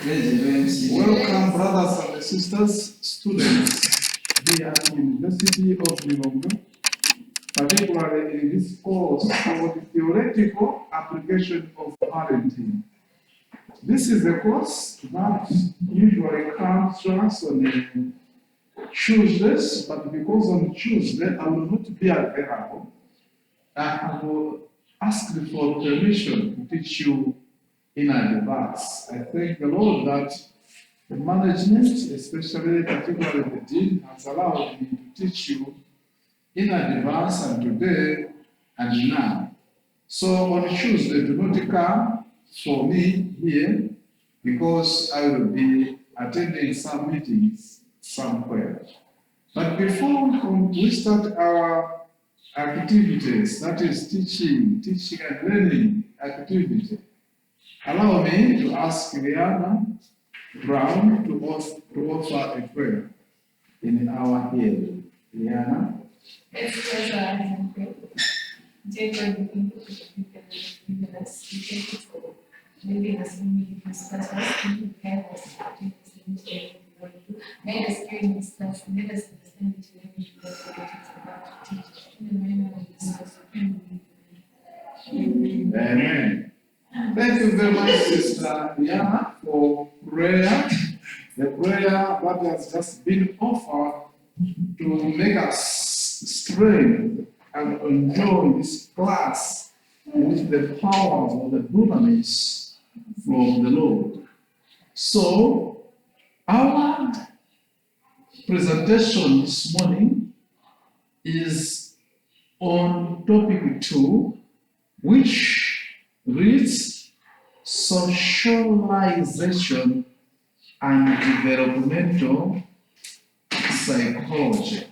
Welcome, brothers and sisters, students here at University of Lilongwe, particularly in this course called Theoretical Application of Parenting. This is a course that usually comes to us on Tuesdays, but because on Tuesday I will not be available, I will ask for permission to teach you in advance. I thank the Lord that the management, especially particularly the dean, has allowed me to teach you in advance and today and now. So on Tuesday, do not come for me here because I will be attending some meetings somewhere. But before we start our activities, that is teaching and learning activity, allow me to ask Liana Brown to offer a prayer in our hearing. Liana? Let's close our eyes and pray. Dear God, we thank you for giving us. We thank you for leading us in this class. Thank you for guiding us to do this and to guide us during this class and let us understand each and every word that is about to teach. In the name of Jesus, amen. Amen. Thank you very much, Sister Liana, for prayer. The prayer that has just been offered to make us strength and enjoy this class with the powers of the dunamis from the Lord. So, our presentation this morning is on topic 2, which reads socialization and developmental psychology.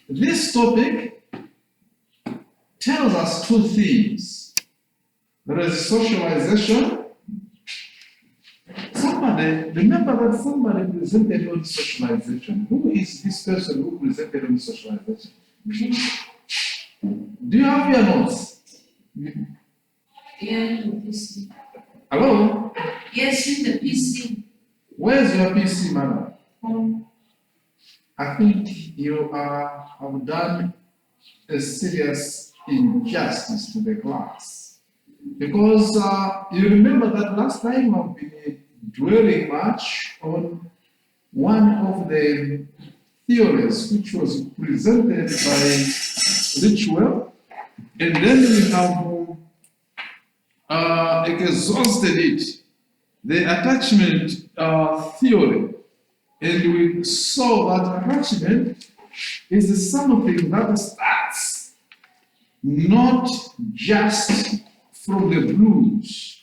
This topic tells us two things. There is socialization. Remember that somebody presented on socialization. Who is this person who presented on socialization? Do you have your notes? Yeah, in the PC. Hello? Yes, in the PC. Where's your PC, madam? I think you have done a serious injustice to the class. Because you remember that last time I've been dwelling much on one of the theories which was presented by Richwell, and then we have exhausted it, the attachment theory, and we saw that attachment is something that starts not just from the blues.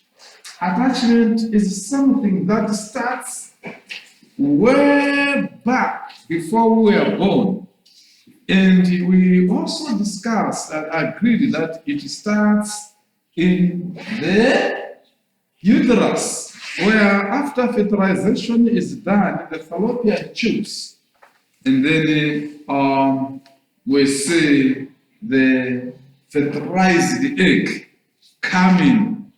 Attachment is something that starts way back before we were born. And we also discussed and agreed that it starts in the uterus, where after fertilization is done, the fallopian tubes, and then we see the fertilized egg coming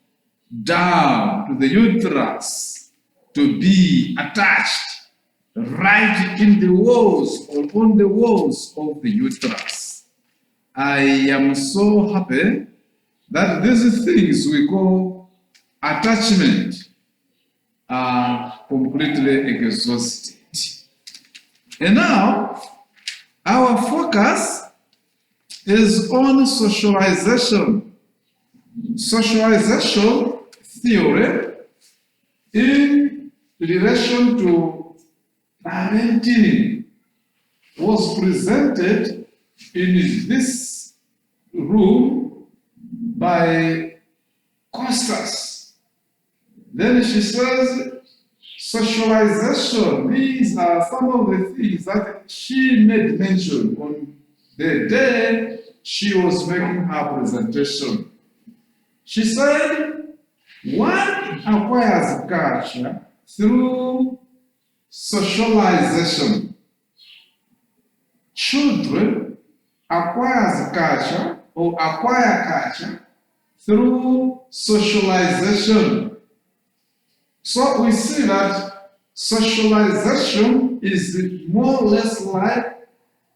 down to the uterus to be attached right in the walls or on the walls of the uterus. I am so happy that these things we call attachment are completely exhausted. And now, our focus is on socialization. Socialization theory in relation to parenting was presented in this room by Costas. Then she says, socialization, these are some of the things that she made mention on the day she was making her presentation. She said, one acquires culture through socialization. Children acquire culture through socialization. So we see that socialization is more or less like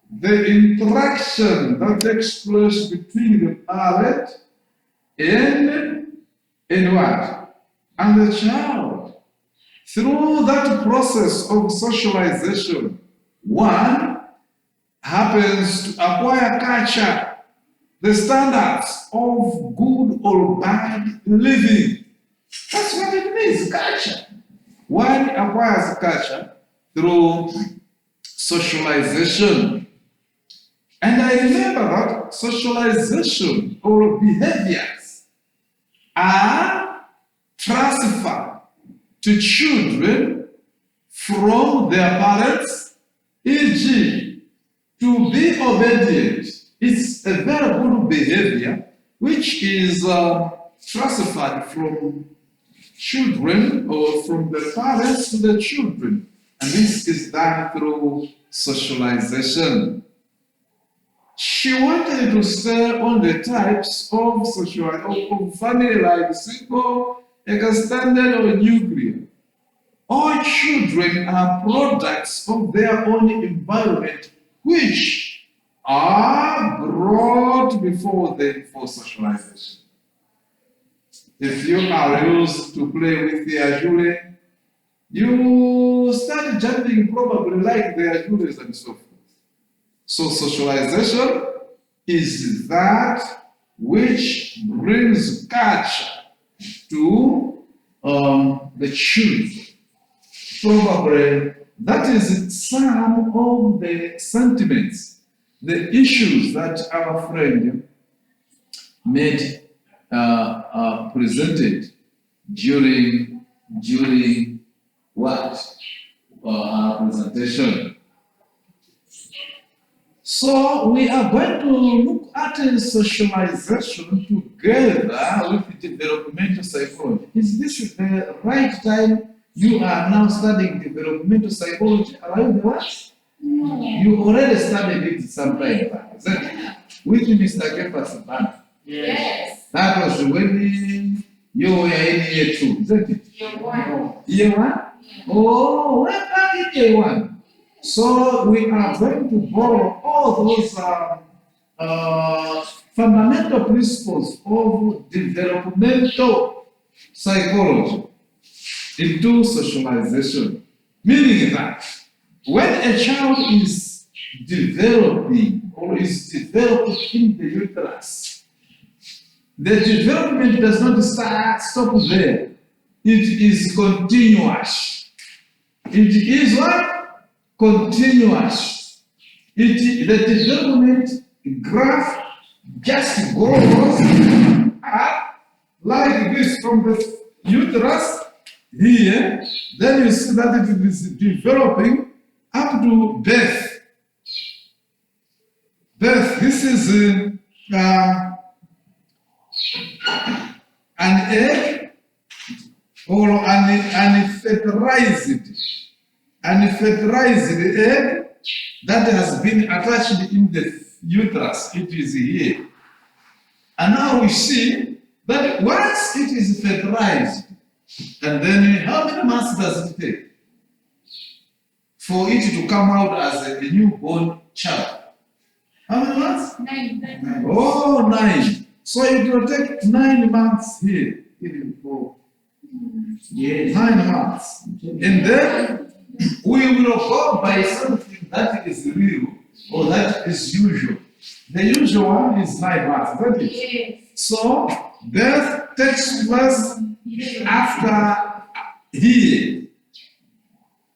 the interaction that takes place between the parent and what? And the child. Through that process of socialization, one happens to acquire culture, the standards of good or bad living. That's what it means, culture. One acquires culture through socialization. And I remember that socialization or behaviors are transferred to children from their parents, e.g., to be obedient. It's a very good behavior which is transferred from children or from the parents to the children. And this is done through socialization. She wanted to stay on the types of family like single, extended, or nuclear. All children are products of their own environment, which are brought before them for socialization. If you are used to play with their children, you start jumping probably like their children and so forth. So socialization is that which brings culture to the children. Probably that is some of the sentiments, the issues that our friend made presented during what our presentation. So we are going to look at socialization together with developmental psychology. Is this the right time you are now studying developmental psychology? Are you the what? No. You already studied it sometime back, is that it? With Mr. Jefferson back? Yes. That was when you were in year 2, isn't it? Year 1. Year 1? Oh, we're back in year 1. So we are going to borrow all those fundamental principles of developmental psychology into socialization. Meaning that when a child is developing or is developing in the uterus, the development does not stop there. It is continuous. It is what? Continuous. The development graph just goes up like this from the uterus here. Then you see that it is developing up to birth. Birth. This is an egg or an fertilized egg that has been attached in the uterus. It is here. And now we see that once it is fertilized, and then how many months does it take for it to come out as a newborn child? How many months? 9. Oh, 9. So it will take 9 months here, even for 9 months. And then we will go by something that is real or that is usual. The usual one is 9 months, isn't it? Yes. So birth takes place after here.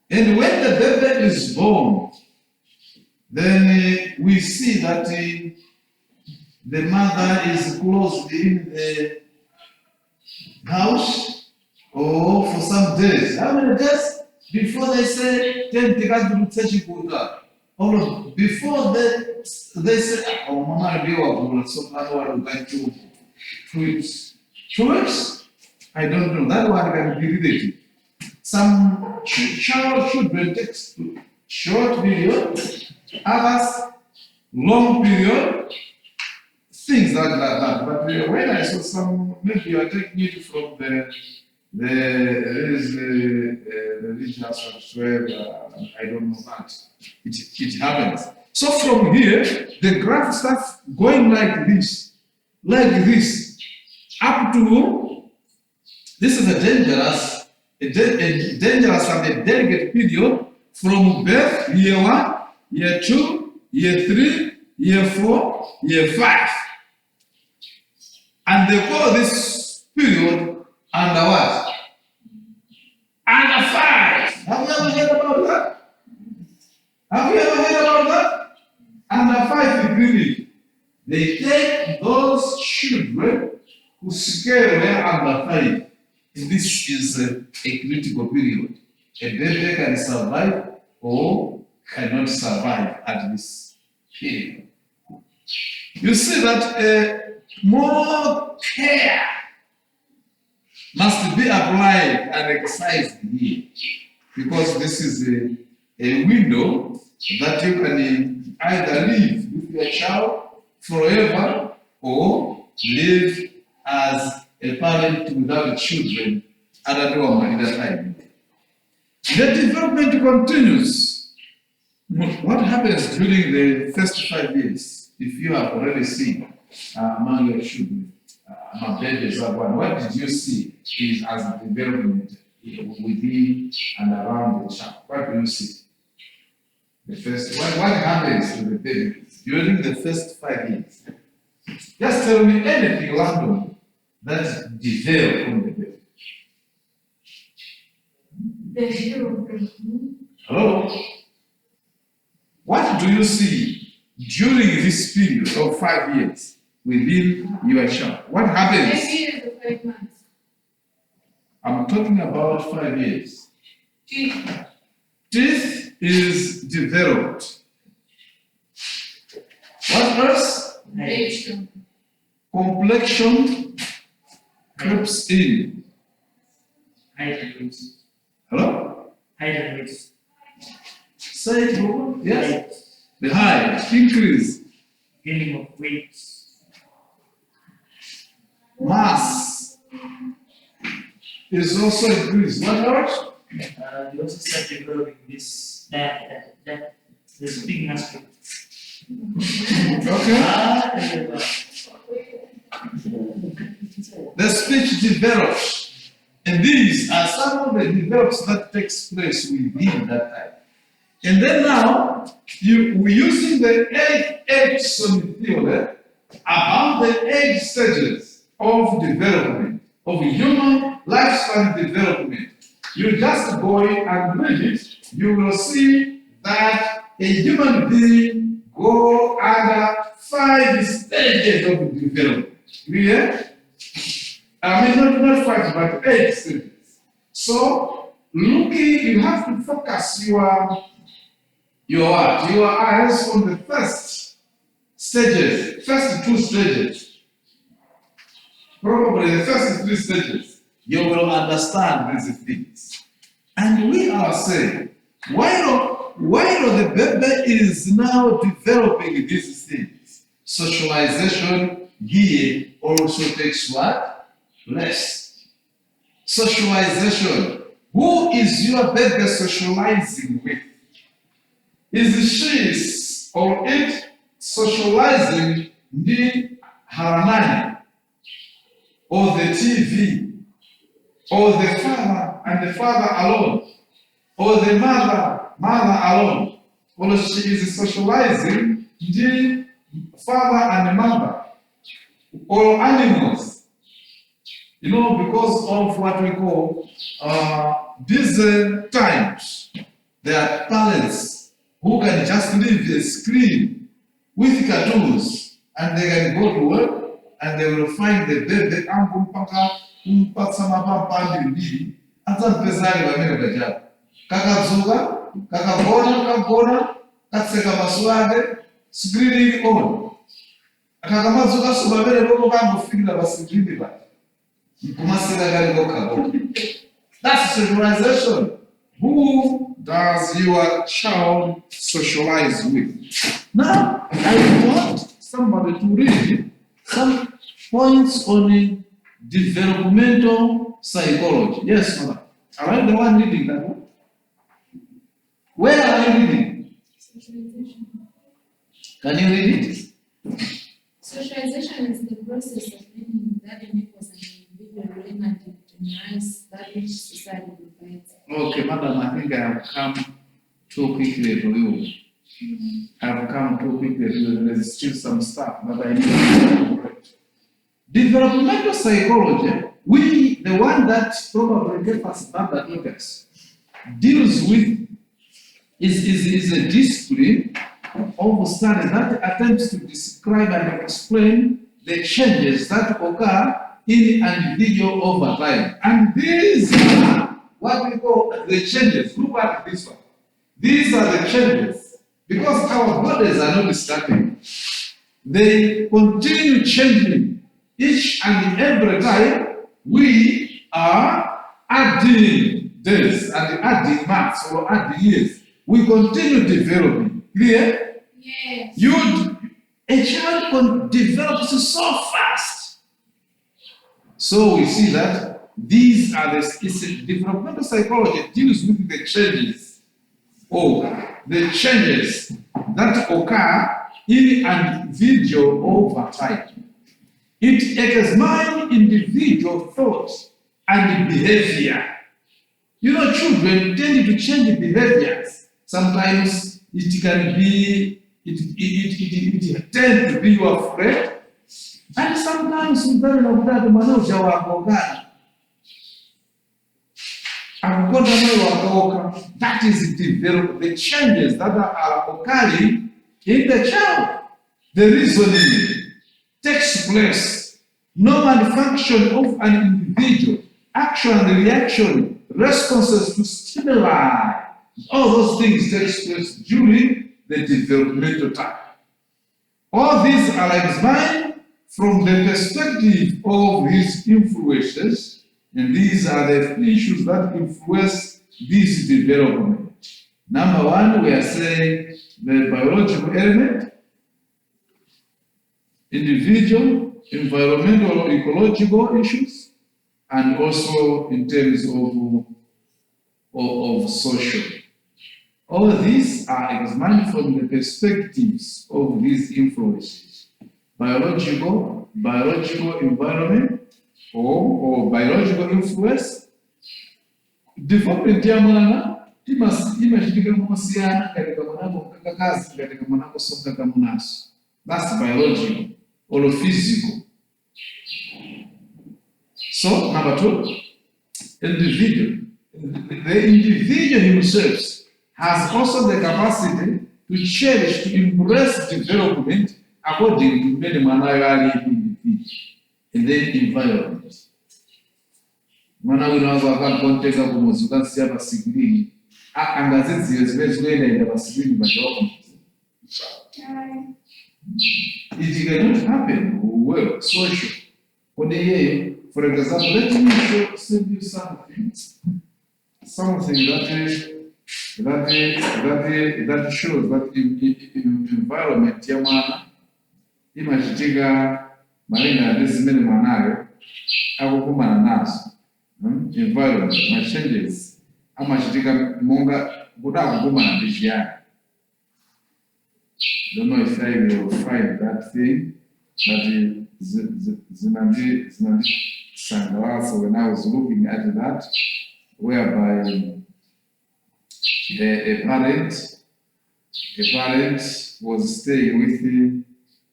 And when the baby is born, then we see that the mother is closed in the house or for some days. How many days? Before they say, or before they say, oh, Mama, so 2 weeks. 2 weeks? I don't know. That one can be related. Some children take short period, others long period, things like that. But when I saw some, maybe you are taking it from the there is religious whatsoever, I don't know that. It happens. So from here, the graph starts going like this, up to, this is a dangerous and a delicate period from birth, year 1, year 2, year 3, year 4, year 5. And they call this period under what? Under 5. Have you ever heard about that? Have you ever heard about that? Under 5 degree. They take those children who scale were under 5. And this is a critical period. A baby can survive or cannot survive at this period. You see that more care must be applied and exercised here, because this is a window that you can either live with your child forever or live as a parent without children at a time. The development continues. What happens during the first 5 years, if you have already seen among your children, among babies, what did you see is as a development within and around the child? What do you see? The first, what happens to the babies during the first 5 years? Just tell me anything random that developed from the baby. Hello? What do you see during this period of 5 years within your child? What happens? 5 years or 5 months? I'm talking about 5 years. Teeth is developed. What else? Complexion. Complexion creeps in. Height and weight. Hello? Height and weight. Say it, Baba. Yes. Height. The height increase. Gaining of weight. Mass is also increased. What else? They also start developing this, the speaking aspect. Okay. The speech develops. And these are some of the develops that takes place within that time. And then now, we're using the 8 Erikson theory about the 8 stages of development, of human lifespan development. You just go in and read it, you will see that a human being go under 5 stages of development. Yeah? I mean, not 5, but 8 stages. So, you have to focus your eyes on the first 2 stages. Probably the first 3 stages. You will understand these things. And we are saying, while the baby is now developing these things, socialization here also takes what? Place. Socialization. Who is your baby socializing with? Is she or it socializing the Haranani, or the TV, or the father and the father alone, or the mother alone, or she is socializing the father and the mother, or animals? You know, because of what we call these times, there are parents who can just leave a screen with cartoons and they can go to work and they will find the baby screening on. That's socialization. Who does your child socialize with? Now, I want somebody to read some points on the developmental psychology. Yes, madam. Am I the one reading that one? Where are you reading? Socialization. Can you read it? Socialization is the process of learning that enables an individual to learn and internalize that which society provides. Okay, madam, I think I have come too quickly to you. I have come too quickly to you. There is still some stuff that I need to correct. Developmental psychology, the one that probably gave us mathematics, deals with is a discipline of study that attempts to describe and explain the changes that occur in an individual over time. And these are what we call the changes. Look at this one. These are the changes. Because our bodies are not static. They continue changing each and every time we are adding days and adding months or adding years. We continue developing. Clear? Yes. A child develops so fast. So we see that these are developmental psychology deals with the changes that occur in an individual over time. It examines individual thoughts and behavior. You know, children tend to change behaviors. Sometimes it can be, it tends to be you are afraid. And sometimes you very long that manager that is the changes that are occurring in the child. The reasoning takes place. Normal function of an individual, action and reaction, responses to stimuli, all those things take place during the developmental time. All these are examined from the perspective of these influences, and these are the issues that influence this development. Number one, we are saying the biological element, individual, environmental or ecological issues, and also in terms of social. All these are examined from the perspectives of these influences. Biological environment, or biological influence. Development ya mwana imachitika mosiyana katika mwanako kakakazi katika mwanako soka kama naso. That's biological or physical. So number two, individual. The individual himself has also the capacity to cherish, to embrace development according to many managerial individuals. And then environment. Mwana winazo akakonteka kumuzi ukansiya basigilini. Angazidziwe zibezwele enda basigilini bachoka. It cannot happen well, social. For example, let me send you something that shows that in environment ya mwana imachitika malinga ya zimene mwanayo akukumana nazo. Environment changes amachitika monga kudakukumana ndi chiyani. Don't know if I will find that thing, but zinandi sangalasa when I was looking at that, whereby a parent was staying with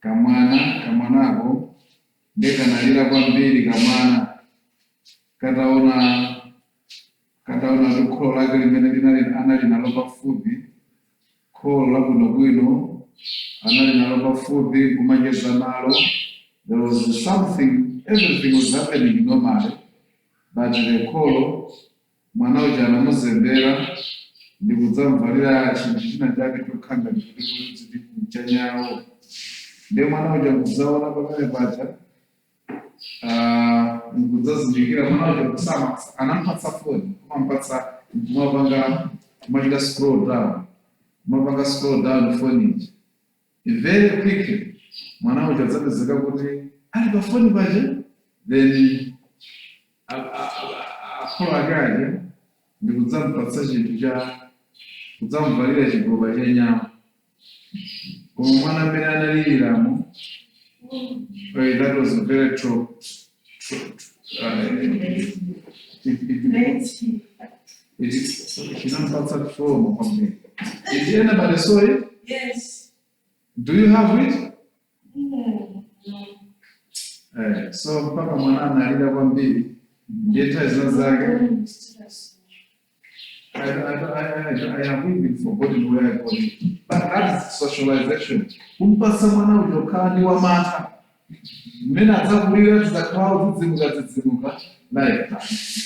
kamwanako ndekanalira kwambiri kamwana kataona lukholo lake limene anali nalo pafupi, kholo labwinobwino anali nalo pafupi kumacheza nalo. There was something, everything was happening normally, but the kholo mwana uja anamuzembera ndikudzamvalira chinthu china chake chokhanga ndikuti mchanyawo. Nde mwana uja kudzaona pamene paja ndikudzazindikira mwana uja kusama anampatsa phone, kumampatsa kumachita scroll down phone iji. Very quickly mwana uja adzapezeka kuti ali pa phone paja, then akolo akaja ndikudzamupatsa chinthu cha kudzamuvalira chigoba cha nyama koma mwana amene analiliramo that was very true. Chinamupatsa chifomo kwambiri. Did anybody saw it? Yes. Do you have it? No. So mpaka mwana analira kwambiri yetaiza zake. I have even forgotten where I got it. But that is socialization. Kumpasa mwana ujokaa ni wa mata. Mena zakulira zizakao zizimuka like that.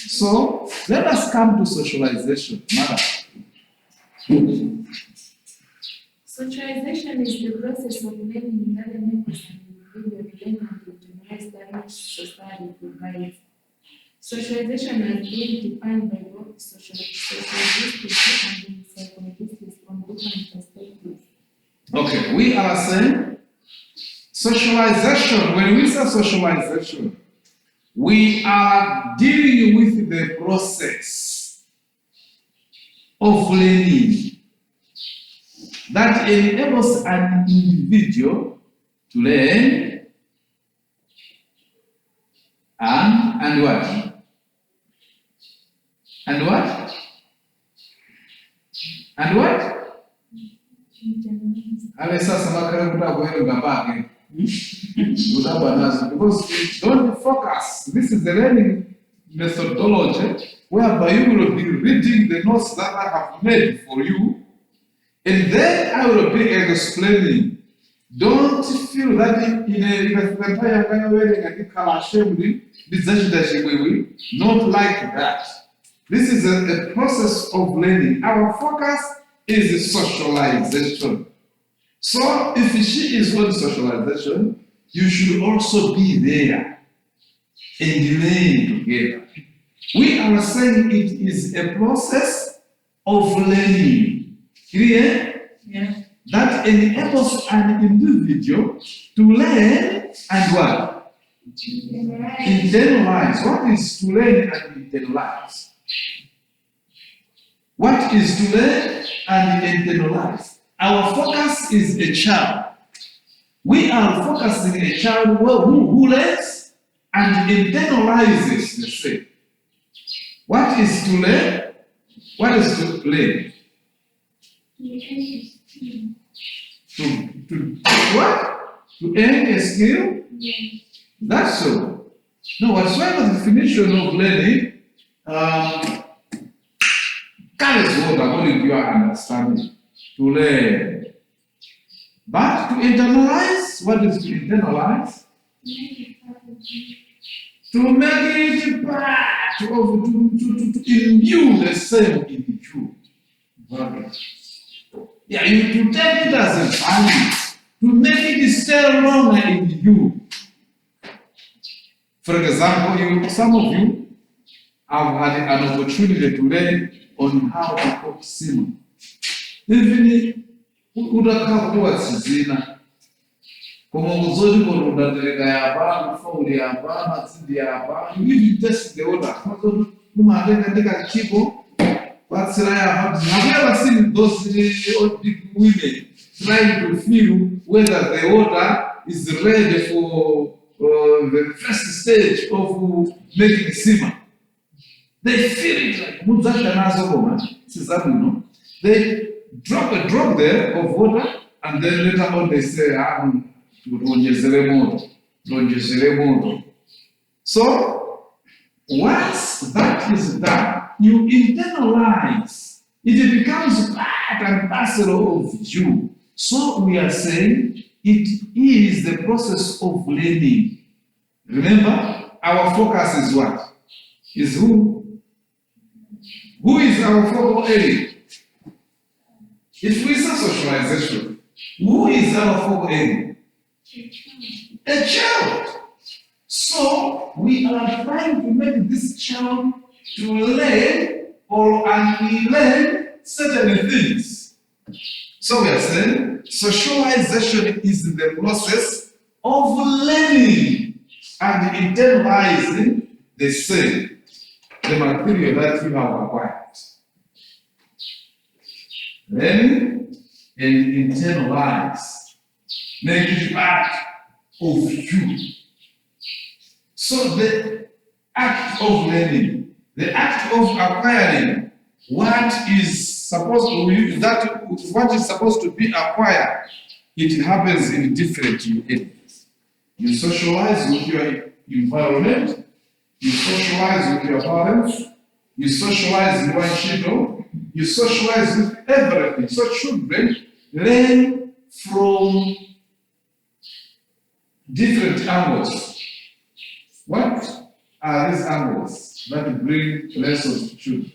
So let us come to socialization. Mother. Socialization is the process of learning that enables an individual to learn and utilize that which society provides. Socialization has been defined by both sociologists and psychologists from different perspectives. Okay, we are saying socialization. When we say socialization, we are dealing with the process of learning that enables an individual to learn and what? And what? And what? Alessa samakara kutakuerenga pake. Because don't focus. This is the learning methodology whereby you will be reading the notes that I have made for you, and then I will be explaining. Don't feel that not like that. This is a process of learning. Our focus is socialization. So if she is on socialization, you should also be there and learn together. We are saying it is a process of learning. Clear? Yeah. That enables an individual to learn and what? Internalize. What is to learn and internalize? What is to learn and internalize? Our focus is a child. We are focusing a child who learns and internalizes the same. What is to learn? What is to learn? To what? To earn a skill? Yes. That's so. No, whatsoever the definition of learning, carries what according to your understanding. To learn. But to internalize, what is to internalize? To make it part of, to imbue the same in you. Yeah, you to take it as a value, to make it stay longer in you. For example, some of you have had an opportunity to learn on how to cook simmer. Even udakakuwa sizina, como uzuri korudandeleka yaba, ufauli yaba, matindi yaba, you even test the order. Kumadenga chipo, what's have you ever seen those big women trying to feel whether the order is ready for the first stage of making simmer? They feel it like they drop there of water, and then later on they say, so once that is done, you internalize. It becomes part and parcel of you. So we are saying it is the process of learning. Remember, our focus is what? Is who? Who is our focal area? If we say socialization, who is our focal area? A child. So we are trying to make this child to learn or unlearn certain things. So we are saying socialization is the process of learning and internalizing the same. the material that you have acquired. Learning and internalize, make it part of you. So the act of learning, the act of acquiring what is supposed to be acquired, it happens in different areas. You socialize with your environment, you socialize with your parents, you socialize with your children, you socialize with everything. So children learn from different angles. What are these angles that bring lessons to children?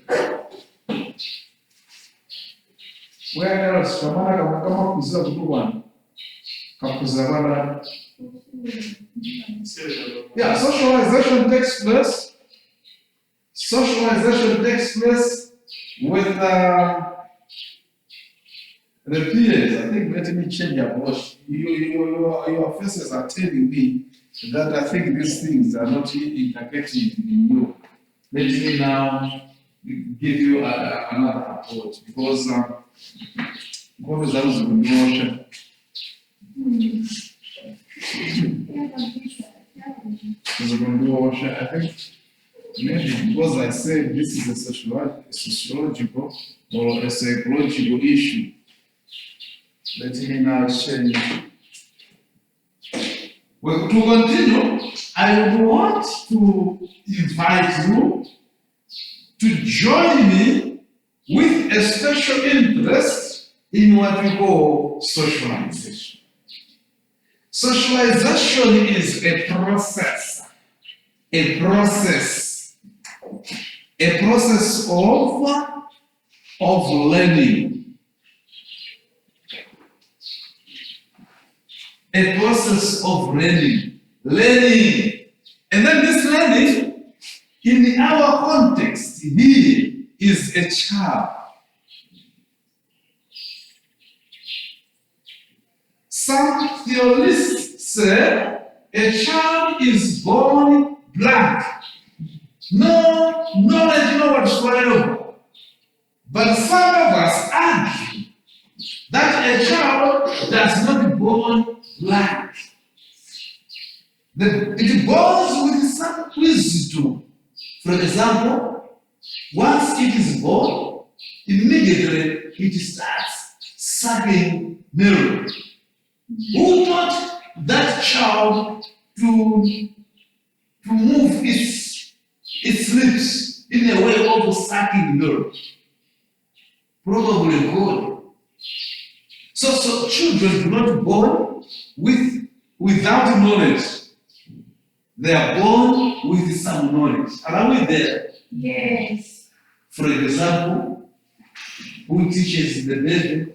Where else? Kama kuzaa kutuwana. Kakuzabana. Yeah, socialization takes place. Socialization takes place with the peers. I think let me change your approach. Your faces are telling me that I think these things are not integrated in you. Let me now give you another approach because God is always in motion. I think maybe because I said this is a sociological or a psychological issue. Let me now change. Well, to continue, I would want to invite you to join me with a special interest in what we call socialization. Socialization is a process of learning. A process of learning. And then this learning, in our context here, is a child. Some theorists say a child is born blank. No knowledge, no whatsoever. But some of us argue that a child does not born blank. It borns with some wisdom. For example, once it is born, immediately it starts sucking milk. Who taught that child to move its lips in a way of sucking milk? Probably God. So children do not born without knowledge. They are born with some knowledge. Are we there? Yes. For example, who teaches the baby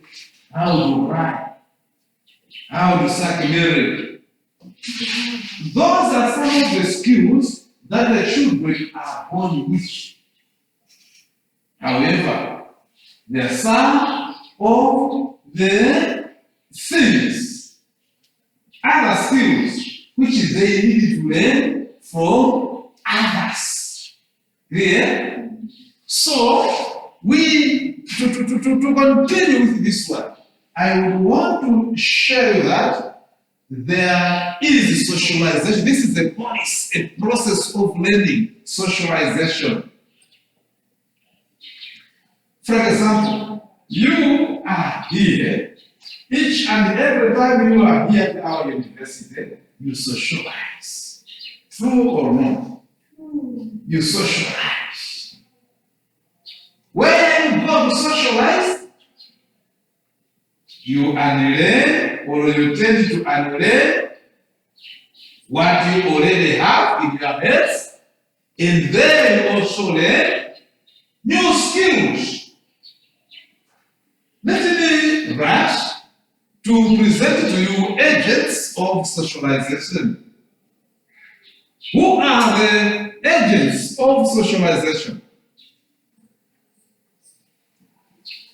how to cry, how to suck milk? Those are some of the skills that the children are born with. However, there are some of the things, other skills, which they need to learn from others. Clear? So, to continue with this one, I would want to share you that there is socialization. This is a process of learning, socialization. For example, you are here, each and every time you are here at our university, you socialize. True or not? You socialize. When you go to socialize, you unlearn or you tend to unlearn what you already have in your heads, and then also learn new skills. Let me rush to present to you agents of socialization. Who are the agents of socialization?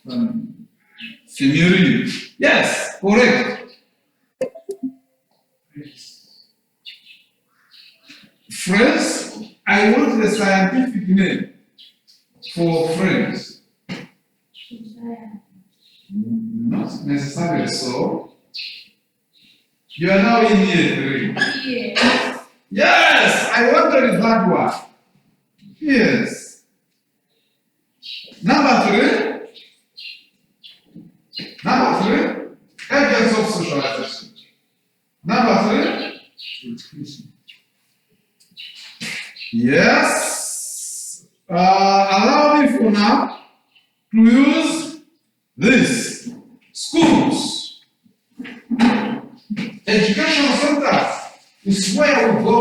Familiarity. Yes, correct. Friends, I want the scientific name for friends? Not necessarily so. You are now in year 3. Yes. Yes, I wanted that one. Yes. Number 3. Number 3. Agents of socialization. Number 3. Yes. Allow me for now to use this. Schools. Educational centers is where we go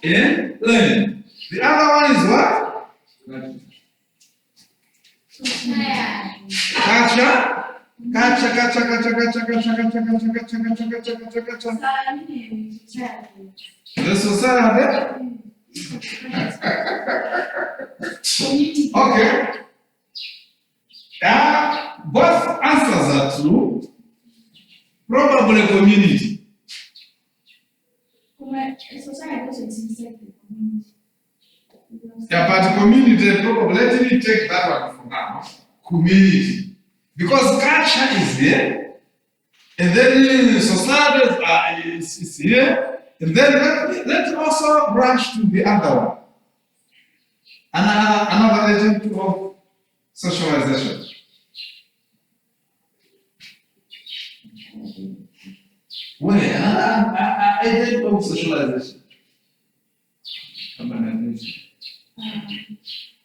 and learn. The other one is what? Culture. The society. Okay. Both answers are true. Probably community. Yeah, but community, probably, let me take that one for now. Community. Because culture is here, and then society is here, and then let's also branch to the other one. Another agent of socialization. Wait, another agent of socialization.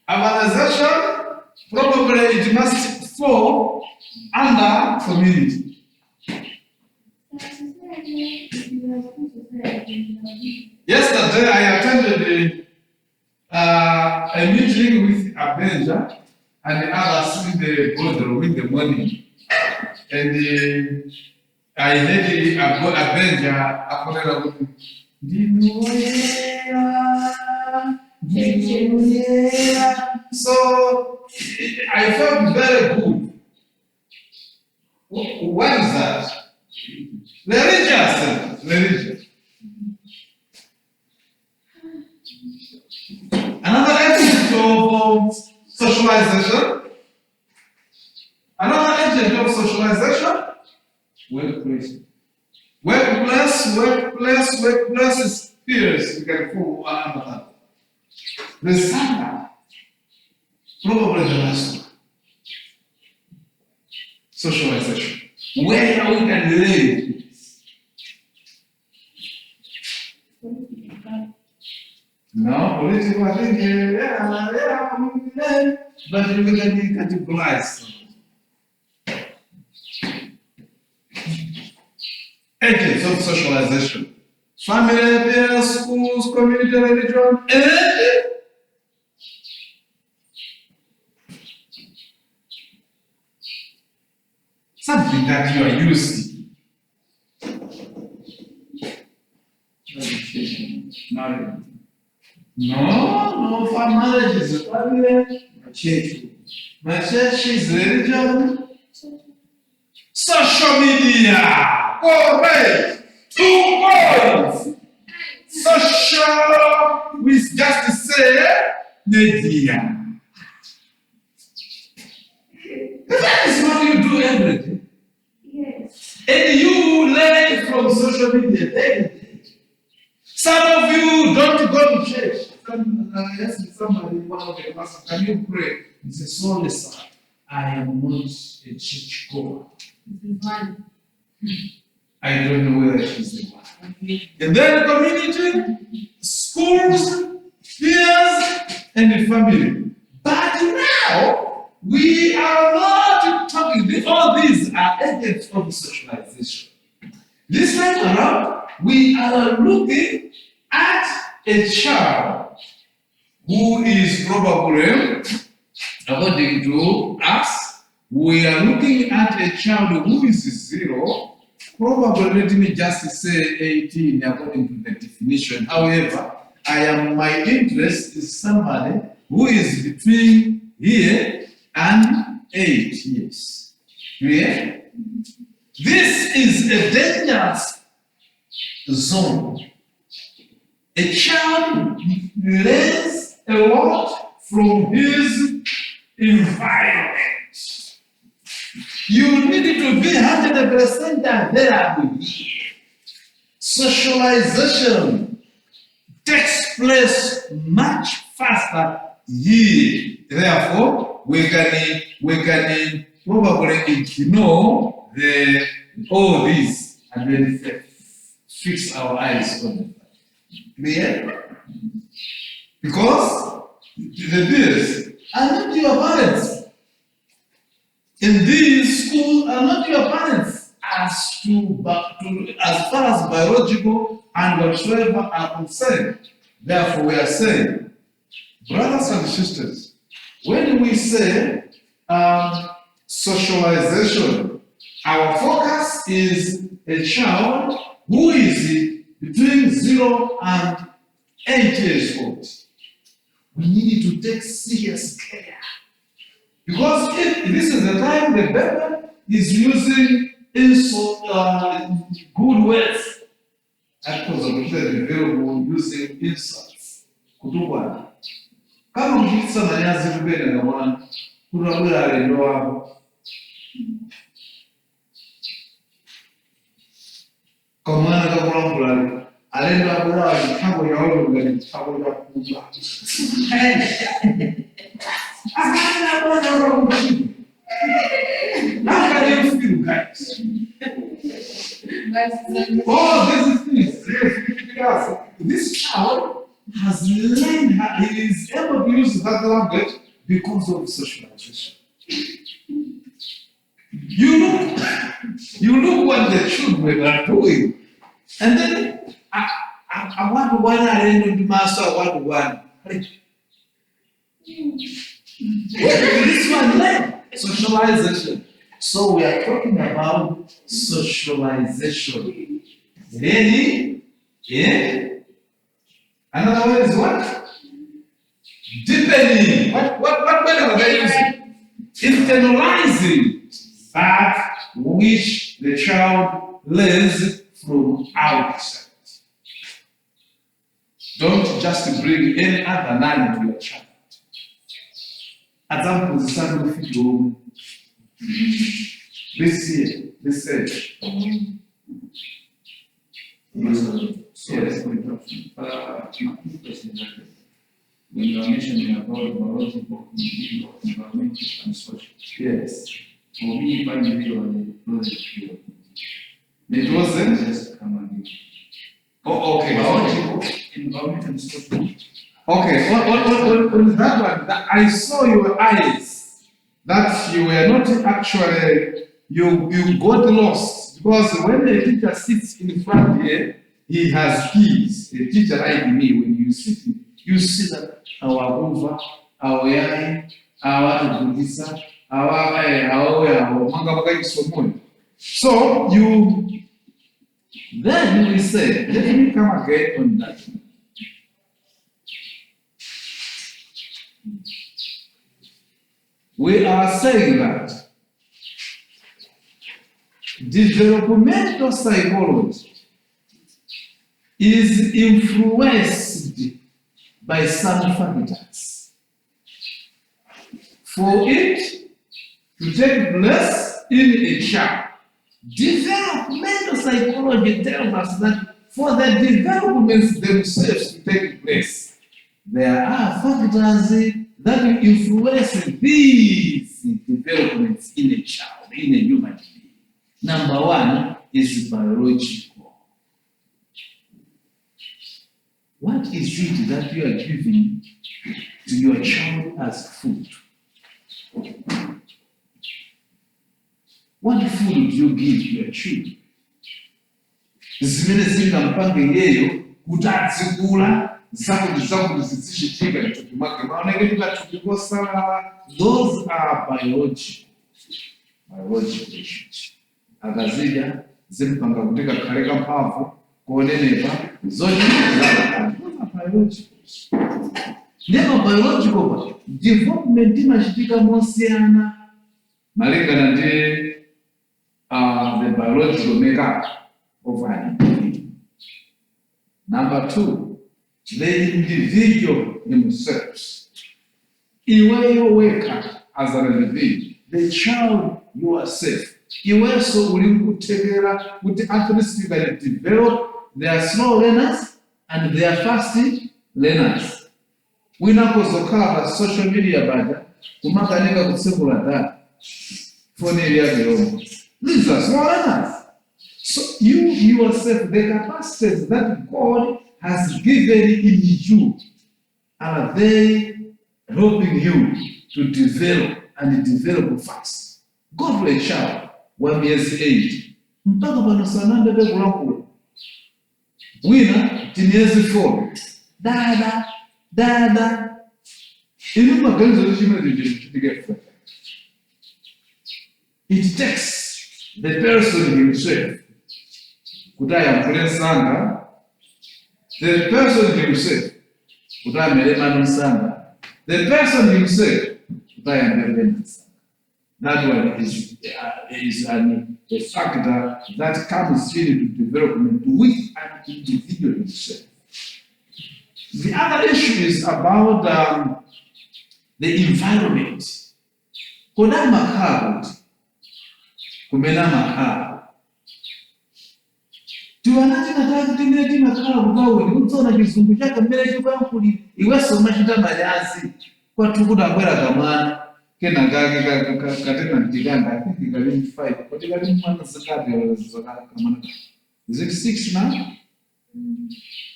Urbanization, probably it must fall under community. Yesterday I attended a meeting with Avenger and the others in the boardroom in the morning. And I heard Avenger Akonela so I felt very good. What is that? Religious. Another agent of socialization. Workplace is peers. You can call one another. The second, probably the last one. Socialization. Where we can live. No, political, I think, but we can be categorized. Agents of socialization. Family, peers, schools, community, religion, and something that you are used to. Marriage. No, for marriage is a family. My church is religion. Social media. Correct. 2 points. Social, we just say media. That is what you do every day. Yes. And you learn from social media every day. Some of you don't go to church. Ask somebody, one of the pastors, can you pray? He says, sorry, sir, I am not a church goer. I don't know whether she's the one. And then community, schools, peers, and the family. But now, we are not talking, all these are agents of socialization. This time around, we are looking at a child who is probably, according to us, we are looking at a child who is 0, probably let me just say 18 according to the definition. However, my interest is somebody who is between here and 8 years. Yeah? This is a dangerous zone. A child learns a lot from his environment. You need to be 100% available here. Socialization takes place much faster here. Therefore, we can probably ignore all this and then fix our eyes on it. Clear? Because the peers are not your parents. In these schools are not your parents as far as biological and whatsoever are concerned. Therefore, we are saying, brothers and sisters, when we say socialization, our focus is a child who is between 0 and 8 years old. We need to take serious care. Because if this is the time the baby is using insult, good words, because of the available using insults. Kutubwana. Kama mkitsa na nyazi rubele na wana, kurabula alendo wako. Kamana kakula mpulali, alendo wako kabo ya olo gani, kabo ya kuba. How can you feel, guys? Oh, this child has learned, he is able to use that language because of socialization. You look what the children are doing, and then I want to one and master one. This one learn socialization. So we are talking about socialization. Really? Yeah? Another word is what? Deepening. What word are they using? Internalizing that which the child learns from outside. Don't just bring any other learning to your child. Example, the son of you. This year, this age. Yes, when you are mentioning about biological, individual, environmental, and social. Yes. For me, individually, it It wasn't? just come and give. Oh, okay. Biological, environmental, and social. Okay, on that one, I saw your eyes that you were not actually, you got lost because when the teacher sits in front here, he has keys. The teacher like me, when you sit, you see that our over, our yai, our Budisa, so then we say, let me come again on that. We are saying that developmental psychology is influenced by some factors. For it to take place in a child, developmental psychology tells us that for the developments themselves to take place, there are factors that will influence these developments in a child, in a human being. Number one is biological. What is it that you are giving to your child as food? What food do you give your children? Zimene zingampange yeyo kuti adzikula zakuti zizichitika mthupi mwake maoneke tikathupiposala. Those are biological issues. Akazidya zimpanga kuti kakhale kamphamvu kuonenepa zochitika. Those are biological issues. Ndipo biological development imachitika mosiyana malingana ndi the biological makeup of an individual. Number two, the individual themselves. Iwe weka as an individual, the child yourself. Iwe so uli kutegera kuti at least you can develop their slow learners and their fast learners. Winakuzokhala social media bada kumakanika kusekula data phone yako. These are small learners. So you yourself, the capacities that God has given in you, are they helping you to develop and develop fast? God will child 1 year's age. Mpaka panosananda bekulakula. Wina timiezi 4. Dada. Inu maganizo lishimene it takes the person himself. Kutaya mpulensanga. The person himself. Kutaya melemano sanga. The person himself. Kutaya melemano sanga. That one is a factor that comes into development with an individual himself. The other issue is about the environment. Kuna makao, kumena makao. Tuwanaji nataka kutimile makao kukawe, ni utona kizungu chaka mbele chuka mpuli, iweso mashita majazi, kwa tukuda kwela kamana, kena katena ntiganga, I think you got 5, but you got 1 zakati ya zakati kamana. Is it 6 now?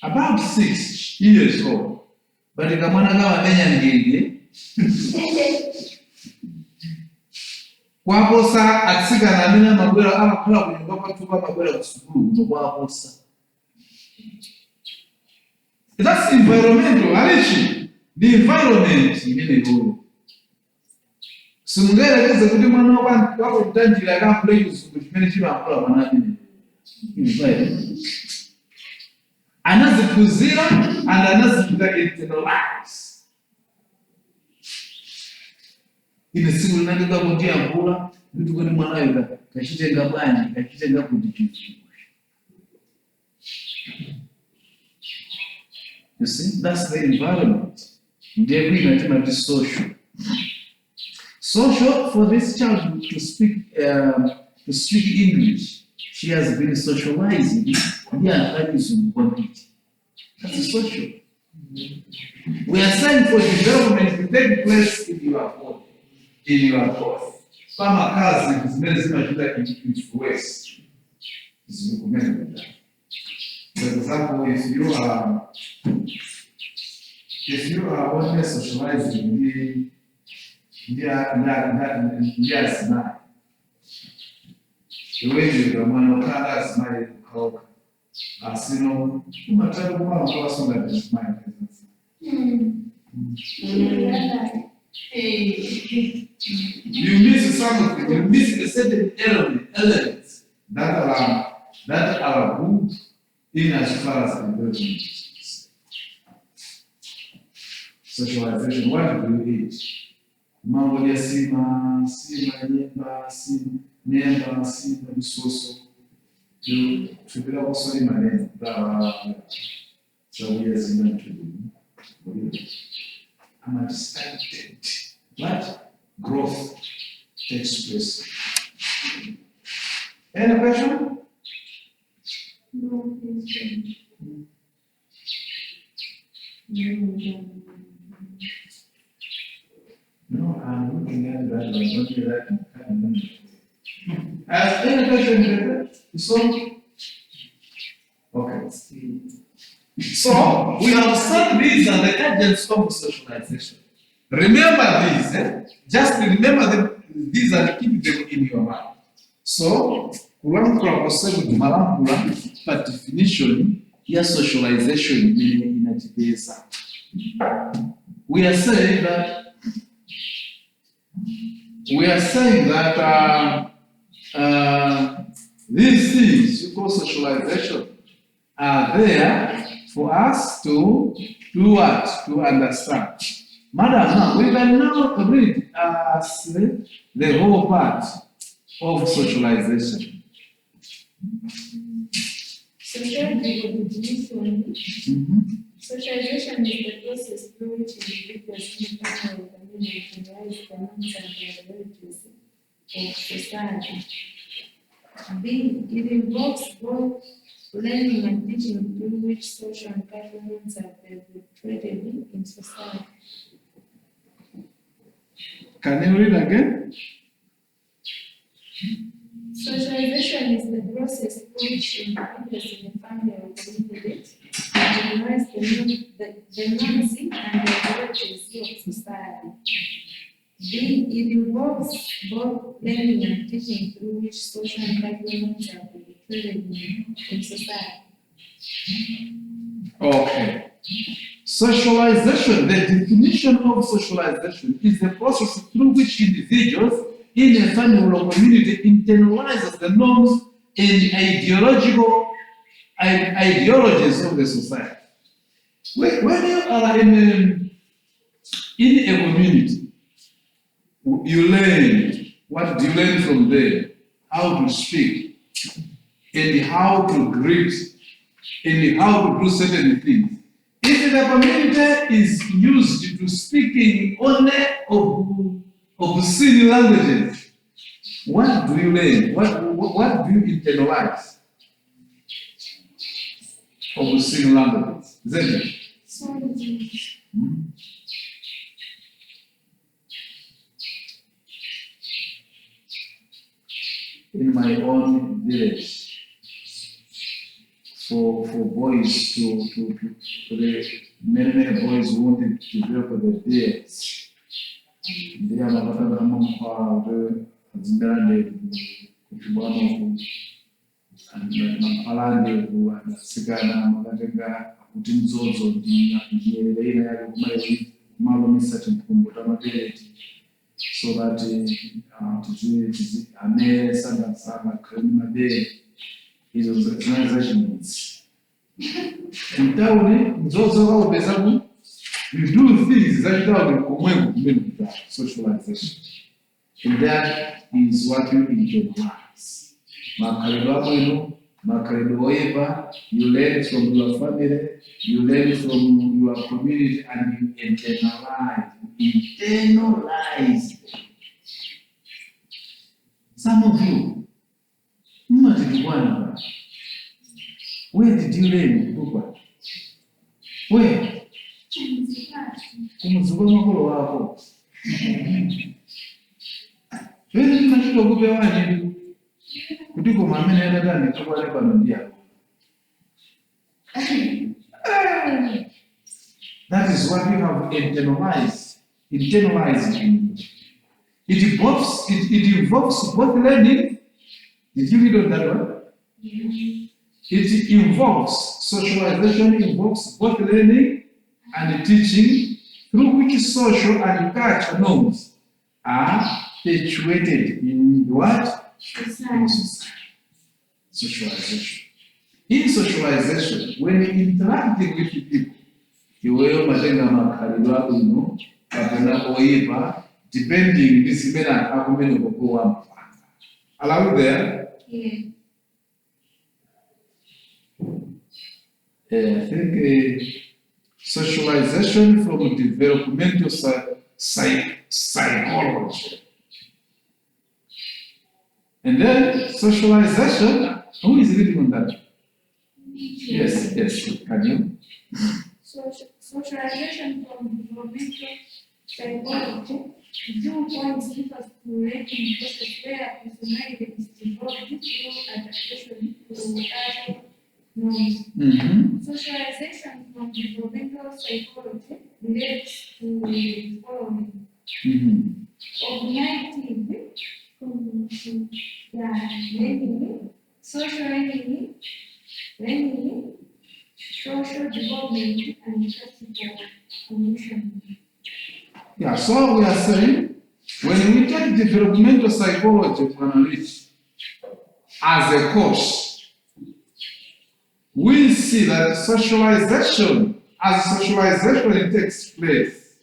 About 6 years old. But ikamwana kawa menya ngenge. Kwaposa atsika na nina mabwela ama kula kunyumba kwa tuka mabwela kusukulu kwaposa. That's environmental, alishi. The environment imene huyo. Sungere keze kuti mwana wako kutanjira kama kule kusukulu chimene chiba akula mwanadini. Anazikuzira and anazikuta internalize. Ine siku nandika kutia mbula, mtu kwani mwana yuka, kashitenga bani, kashitenga kudikichi. You see, that's the environment. Ndiye kui natima di social. Social, for this child to speak English, she has been socializing. That's social. We are saying for development to take place in your home, in your home. Kama kazi zimene zinajua influence. Zimekumenda. For example, if you are only socializing, yes, not. The way you are monocada is my call. As you know, you might tell one person that is my business. You miss something, you miss a certain elements that are good in as far as development. Socialization, what do you eat? Mambo ya sima, nyemba, misoso. Tubira kusoma maneno sababu ya zina tu. I'm excited. But growth takes place. Any question? No, No, I'm looking at that, but not that. Any question? So, okay. So, we have said these are the agents of socialization. Remember these, just remember them, these and keep them in your mind. So, kulankula kusema malankula, by definition, ya socialization inajibeza. We are saying that these things you call socialization are there for us to do what? To understand. Madam, now we can now read the whole part of socialization. Social definition. Mhm. Socialization is the process through which individuals in the family and community realize the norms and priorities of society. B. It involves both learning and teaching through which social environments are perpetuated in society. Can you read again? Socialization is the process through which individuals in the family or community recognize the norms and priorities of society. B. It involves both learning and teaching through which social environments are perpetuated in society. Okay. Socialization, the definition of socialization is the process through which individuals in a family or community internalizes the norms and ideologies of the society. When you are in a community, you learn. What do you learn from there? How to speak, and how to greet, and how to do certain things. If the community is used to speaking only of obscene languages, what do you learn? What do you internalize? Obscene languages, isn't it? In my own village, for boys to many boys who wanted to develop their beards. They are not going to kutibwano mapalande kusigana magatenga kuti mzozo ndiyereira yari kumai malomisa chimpungu tamapereti so that tizi amere sanga kremi mabere izo zinazashimutsi mtauni mzozo waupeza ku you do things zachitauri komwengu kumene kutatu socialization. And that is what you internalize. Makarido amwenu, makarido oiva, you learn from your family, you learn from your community, and you internalize. Internalize. Some of you, where did you learn? Where? Kumuzunguka makolo wako. Wewe tunashika kupewa nini? Kutiko mamene yana ndani kwa lepa ndia. That is what you have internalized. Internalizing. It involves both learning. Did you read on that one? Yeah. It involves socialization, involves both learning and teaching, through which social and cultural norms are perpetuated in what? Society. Socialization. In socialization, when you interacting with people, you will matenga makariwa uno, kapena oiva, depending this mena akumene kokowa mpanga. Are you there? Yeah. I think socialization from developmental psychology. And then socialization, who is reading on that? Yes, can you? Socialization from developmental psychology. 2 points refers to rating process where personality is developed through adaptation to cultural norms. Mm-hmm. Socialization from developmental psychology relates to the following. Mm-hmm. Cognitive, learning, social learning, social development, and practical conditioning. Yeah, so we are saying, when we take developmental psychology for analysis as a course, we see that socialization, as socialization takes place,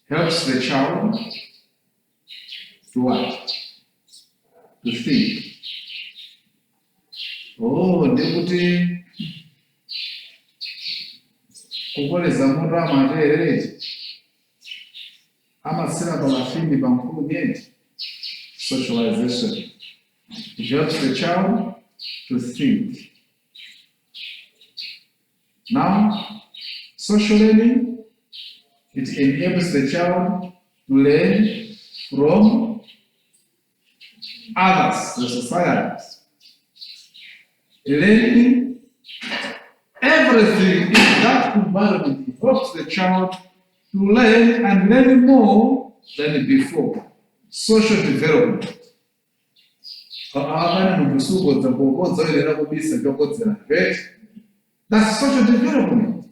helps the child to what? To think. Or kukoleza mundu amateerere amasira balafini bankulu nyeti. Socialization. It helps the child to think. Now, social learning, it enables the child to learn from others, the society. Learning everything in that environment helps the child to learn and learn more than before. Social development. That's social development.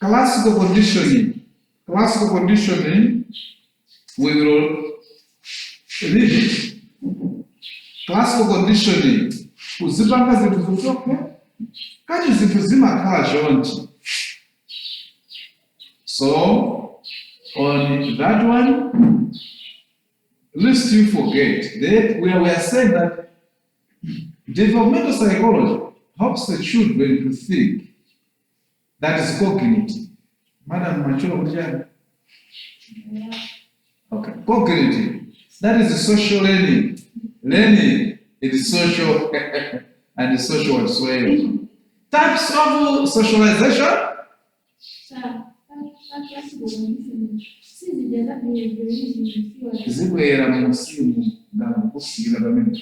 Classical conditioning. Classical conditioning, we will read it. Classical conditioning. Kuzipanga zinthu zoke, kati zinthu zimakhala chonchi. So, on that one, lest you forget that we are saying that developmental psychology helps the children to think. That is cognitive. Madam Machulo Kujana. Okay, cognitive. That is the social learning. Learning is social and the social as well. Types of socialization. Zibwera mu musimu ngamukusira bamene.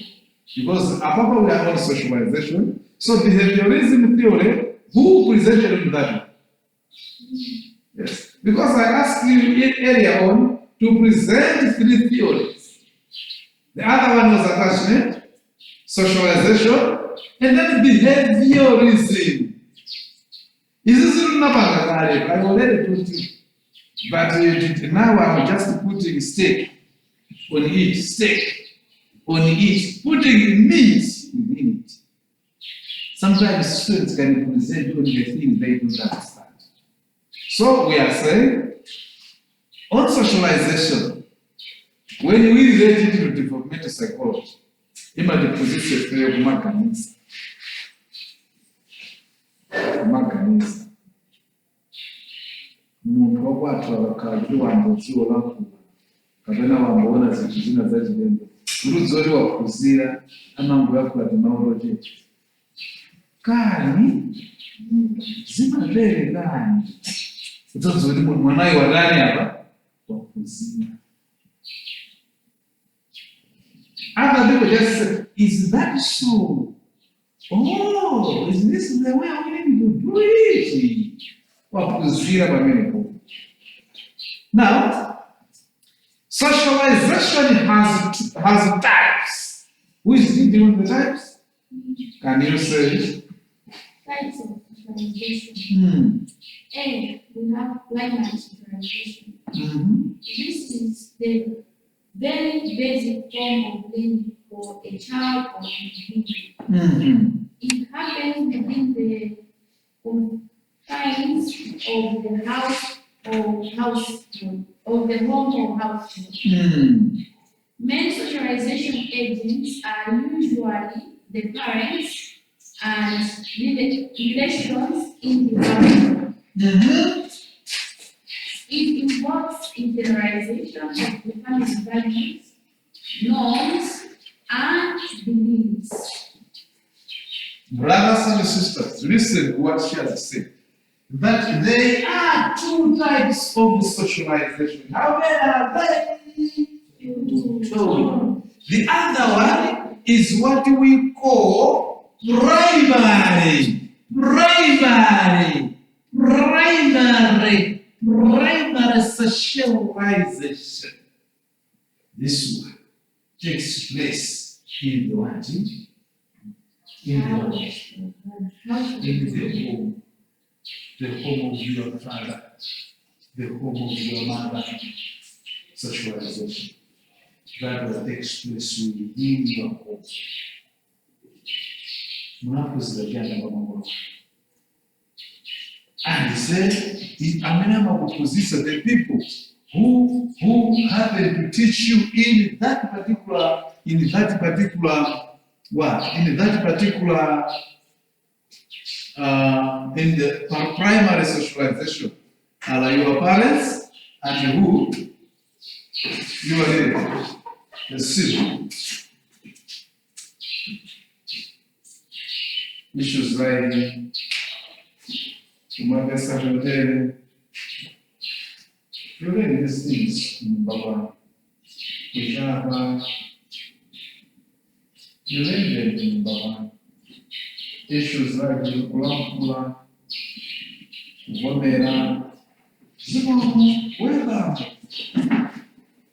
Because apart we are on socialization, so behaviorism theory, who presented on that? Yes. Because I asked you earlier on to present 3 theories. The other one was attachment, socialization, and then behaviorism. Is this not I already told you. But now I'm just putting stake on it, stake on it, putting meat within it. Sometimes students can present on the things they don't understand. So we are saying, on socialization, when we relate it to developmental psychology, ima deposits a kumakanisa. Kumakanisa. Munhu wakwatwa vakati wambotsiwo vakura kapena wamboona zvinhu zvina zachirembo rudzori wakuzira amangu yakura temauro chete kani zimavere kani utodzoti mwanai wadani apa wakuzira. Other people just say, is that so? Oh, is this the way we need to do it? Now, socialization has types. Who is dealing with the types? Can you say? Types of socialization. A, we have primary socialization. This is the very basic form of learning for a child or individual. It happens within the confines of the house or household, of the home or household. Main socialization agents are usually the parents and relations in the family. It involves internalization of the family values, norms, and beliefs. Brothers and sisters, listen to what she has said. That there are 2 types of socialization. How many are there? 2. The other one is what we call primary socialization. This one takes place in the what? In the home, the home of your father, the home of your mother, socialization. That will take place within your home. And he said, the people who happen to teach you in that particular in the primary socialization are your parents and who? Your relatives, the siblings. Issues like kumwambia sakatele, you learn these things, Baba. Kuchapa, you learn them, Baba. Issues like kulamkula, kuvomera,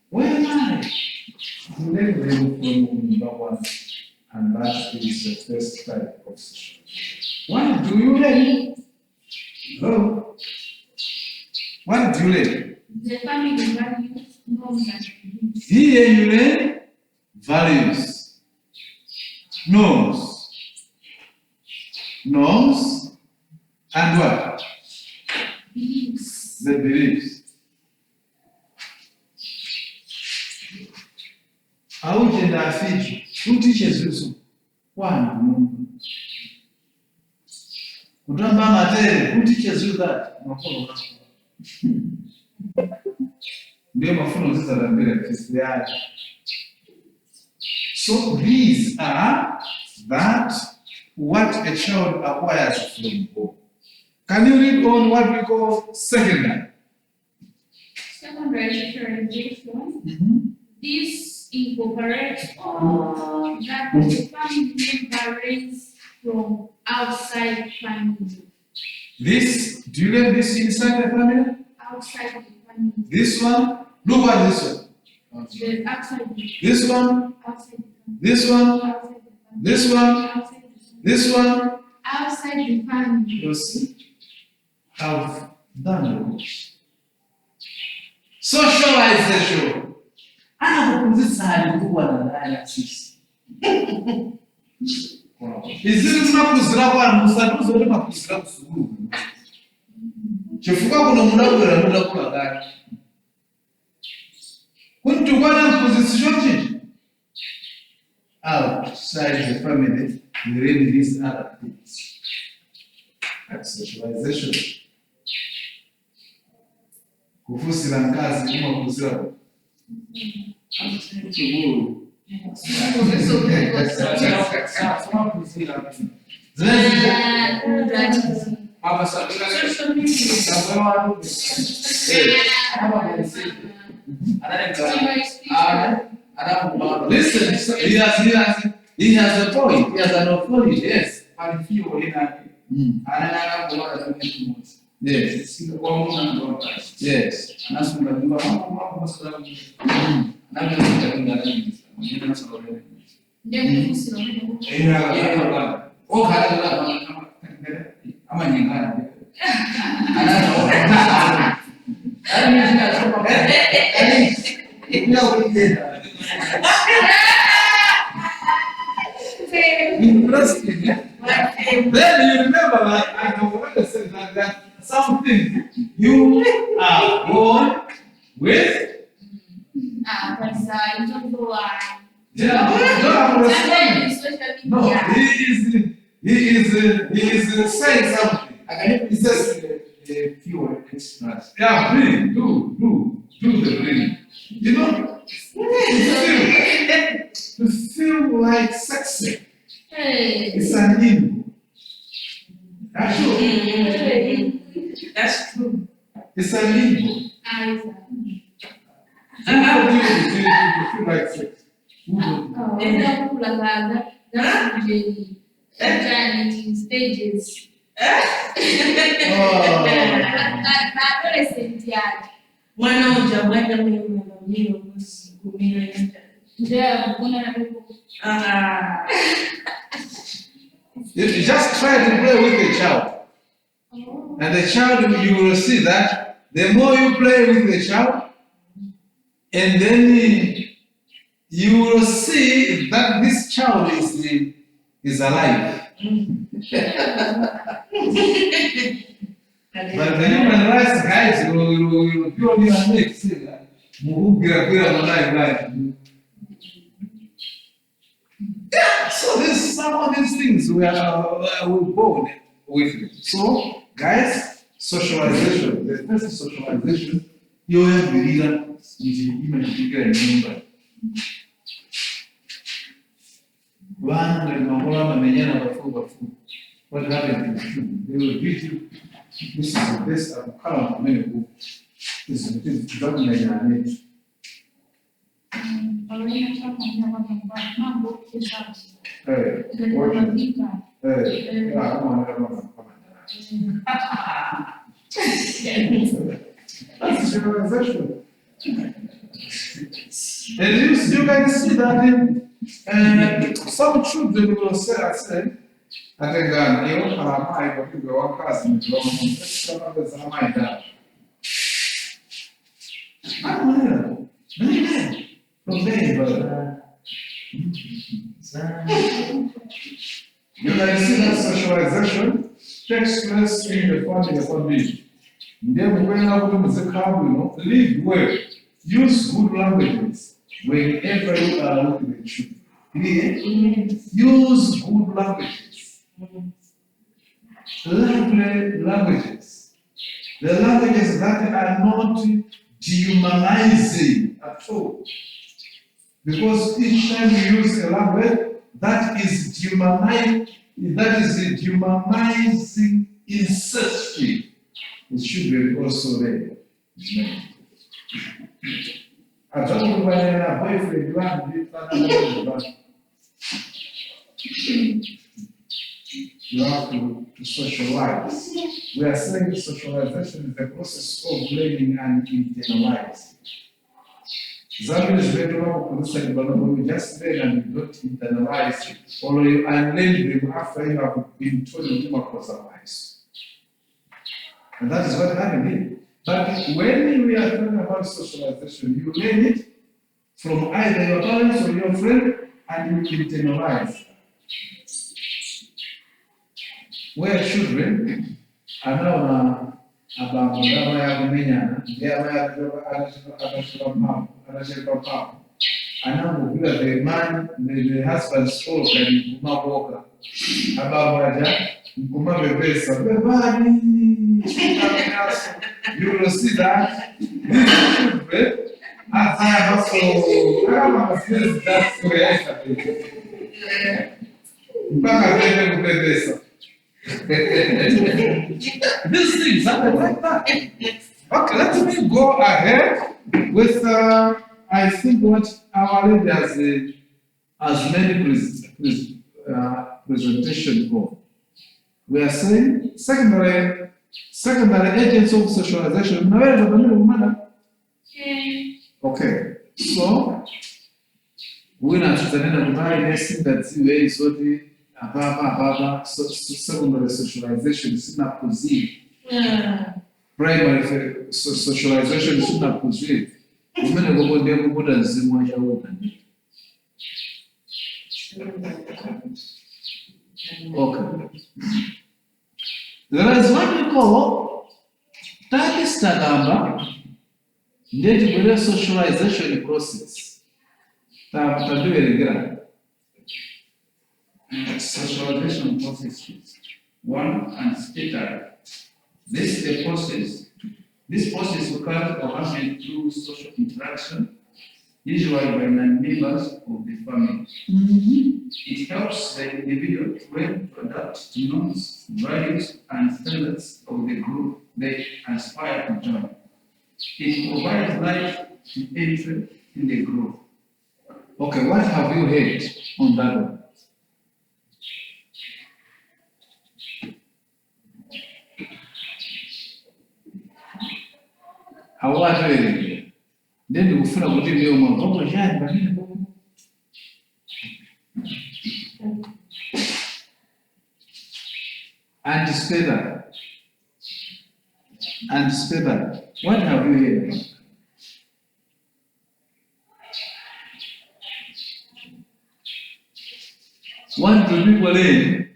where am I? You learn them from Baba, and that is the first type of social. What do you learn? Hello? What do you learn? The family values, norms, and beliefs. Here you learn values, norms, and what? Beliefs. The beliefs. Aujenda afiji, who teaches you so? One. Kutamba matere, who teaches you that? Mafuno. Ndio mafuno sasa la mbele Kristiani. So these are that what a child acquires from home. Can you read on what we call secondary? Secondary socialization. This incorporates all that the family member raised from outside family. This, do you learn this inside the family? Outside the family. This one, look at this one. The outside the This one, outside the family. this one, Outside the family. this one, Outside the family. this one. Outside the family. You see, have done it. Socialization. Anapumzika hali kubwa na ndani ya sisi. Izini tunakuzira kwa musaduzo uri makuzira kusuru. Chifuka kuno munabwera mudakula gaki. Kuntu kwana mposition chichi. Outside the family, we read these other things. That's socialization. Kufusira nkazi kuma kuzira. Listen, he has a point. He has an authority. Yes. Yes. Yes. Interesting. Then you remember that I have already said that something you are born with. But I don't know why. Yeah, you don't understand. Social No, media. he is saying something. He says Fewer extras. yeah, bring, do the bring. You know, to feel like sexy. Hey. It's an ego. That's true. Hey. That's true. It's an ego. Isaac. You feel like sex. Who don't? That's stages. Adolescent yake. Mwana ujamwenda mimi mwanamio kumira yenda. Ndio kuna na pepo. You just try to play with the child. And the child, you will see that the more you play with the child, and then you will see that this child is alive. But the human rights guys will purely make say that yeah, so this some of these things we born with it. So, guys, socialization, the first socialization, you have the leader, what happened to you? They will greet you. This is the best color of many books. This is documented in it. Hey, watch it. Hey, come on. That's generalization. And you can see that in some children will say, I think you are my one cousin, some others are my dad. From there, brother. You can see that socialization takes place in the family. Then when I was a couple, live well, use good languages whenever you are with the children. Use good languages. Lovely languages. The languages that are not dehumanizing at all. Because each time you use a language that is dehumanizing ancestry, it should be also there. I don't know why a boyfriend you have you have to socialize. We are saying socialization is the process of learning and internalizing. That means you just learn and you don't internalize it, or you unlearn them after you have been told to do otherwise. And that is what happened here. But when we are talking about socialization, you learn it from either your parents or your friend, and you internalize. Where children are now about the man, the husband's fault and Kumaboka. You will see that these children, as I have also, that's the way these things happen like that. Okay, let me go ahead with, I think, what our lady has many presentation for. We are saying secondary agents of socialization. Okay, so we're not saying that way is what secondary socialization is not positive. Primary socialization is not positive. Okay. There is what we call Takistagamba, the socialization process. Socialization processes. One, and stated. This is the process. This process occurs or happens through social interaction, usually by members of the family. It helps the individual to learn to adapt to norms, values, and standards of the group they aspire to join. It provides life to enter in the group. Okay, what have you heard on that one? How are you? Then you feel like you know anticipate that. What have you heard? What do people learn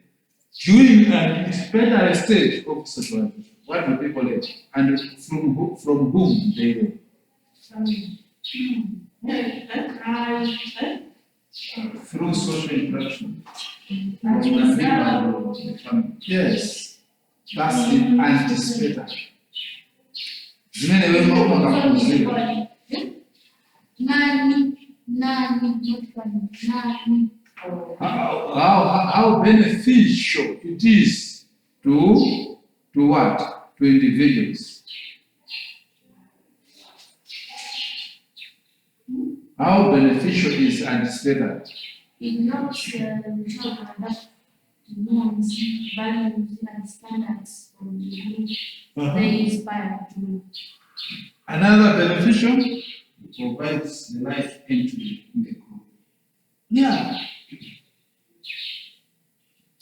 during an experimental stage of socialization? What do people learn? And from whom they learn? Through social interaction. Yes. That's the anticipator. Zimene wewe mama kakuzile. How beneficial it is to what? To individuals. How beneficial is anticipator? It helps the child adapt to norms, values, and standards of the group they inspire to. Another beneficial? It provides the life entry in the group. Yeah.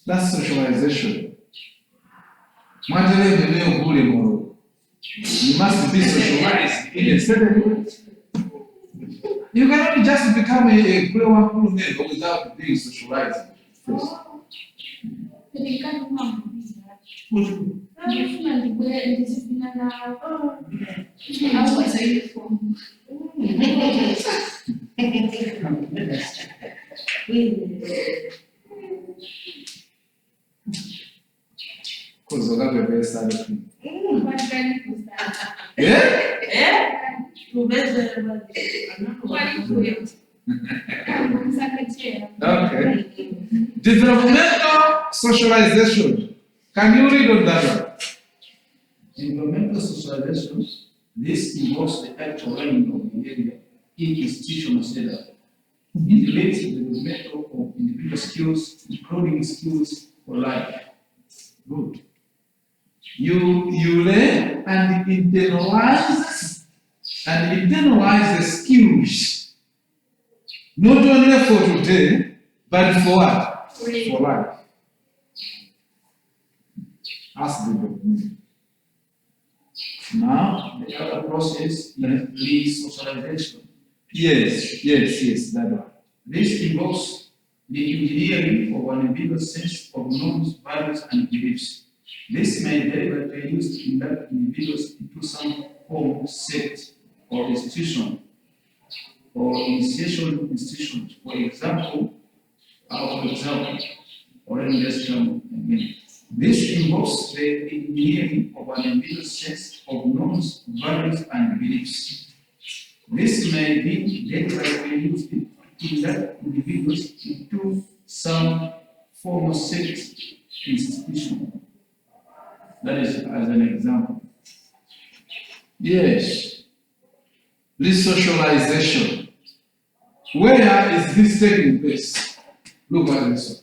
That's socialization. Mwajele mwenyewe kule moro. You must be socialized in a certain way. You cannot just become a grown up member without being socialized. Because of that, we're started. Yeah? Okay. Developmental socialization. Can you read on that one? Developmental socialization, this involves the actual learning of behavior in institutional setup. It relates to the development of individual skills, including skills for life. Good. You learn and internalize the skills. Not only for today, but for what? For life. Ask the Lord. Now, The other process is re-socialization. yes, that one. This involves the engineering of an individual's sense of norms, values, and beliefs. This may deliberately be used to induct individuals into some form, sect, or institution, or initiation institutions. For example, or in this term again. This involves the engineering of an individual's sense of norms, values, and beliefs. This may be deliberately used to induct individuals into some form of sect institution. That is as an example. Yes. Resocialization. Where is this taking place? Look at this one.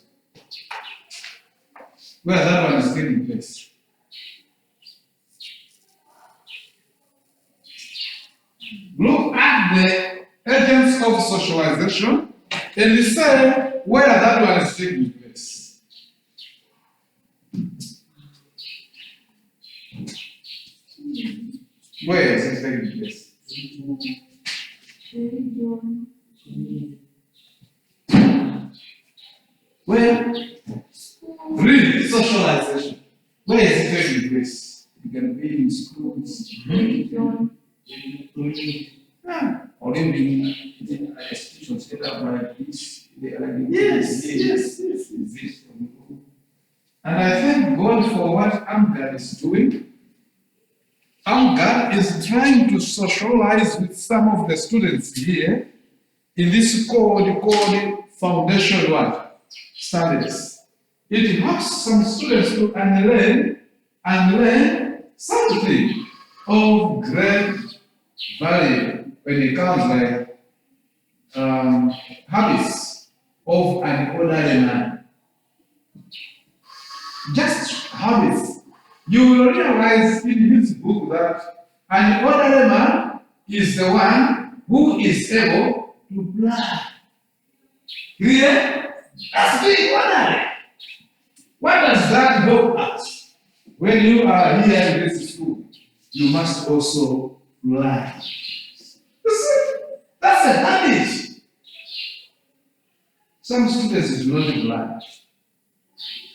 Where that one is taking place. Look at the agents of socialization and say where that one is taking place. Where is it taking place? Where? Read socialization. Where is it taking place? It can be in schools, or even in institutions set up by this. Yes. And I thank God for what Amgad is doing. Amgad is trying to socialize with some of the students here in this called foundation what? Studies. It helps some students to unlearn something of great value when it comes like habits of an ordinary man. Just habits. You will realize in this book that an ordinary man is the one who is able to plan. Really? That's being ordinary. What does that help us? When you are here in this school, you must also learn. That's a habit. Some students do not learn.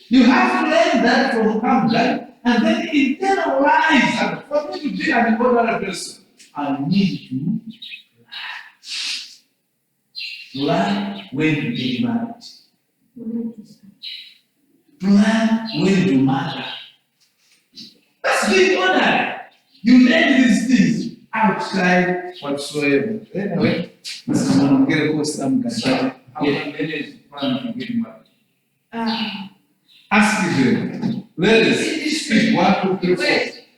You have to learn that from Hamlet and then internalize that. For me to be an ordinary person, I need to learn when to get married. Plan when to matter. Speak orderly. You learn these things outside whatsoever. Anyway, this is one of the course I'm going to start. How can ladies plan to get married? Ask them. Ladies, speak 1, 2, 3, 4.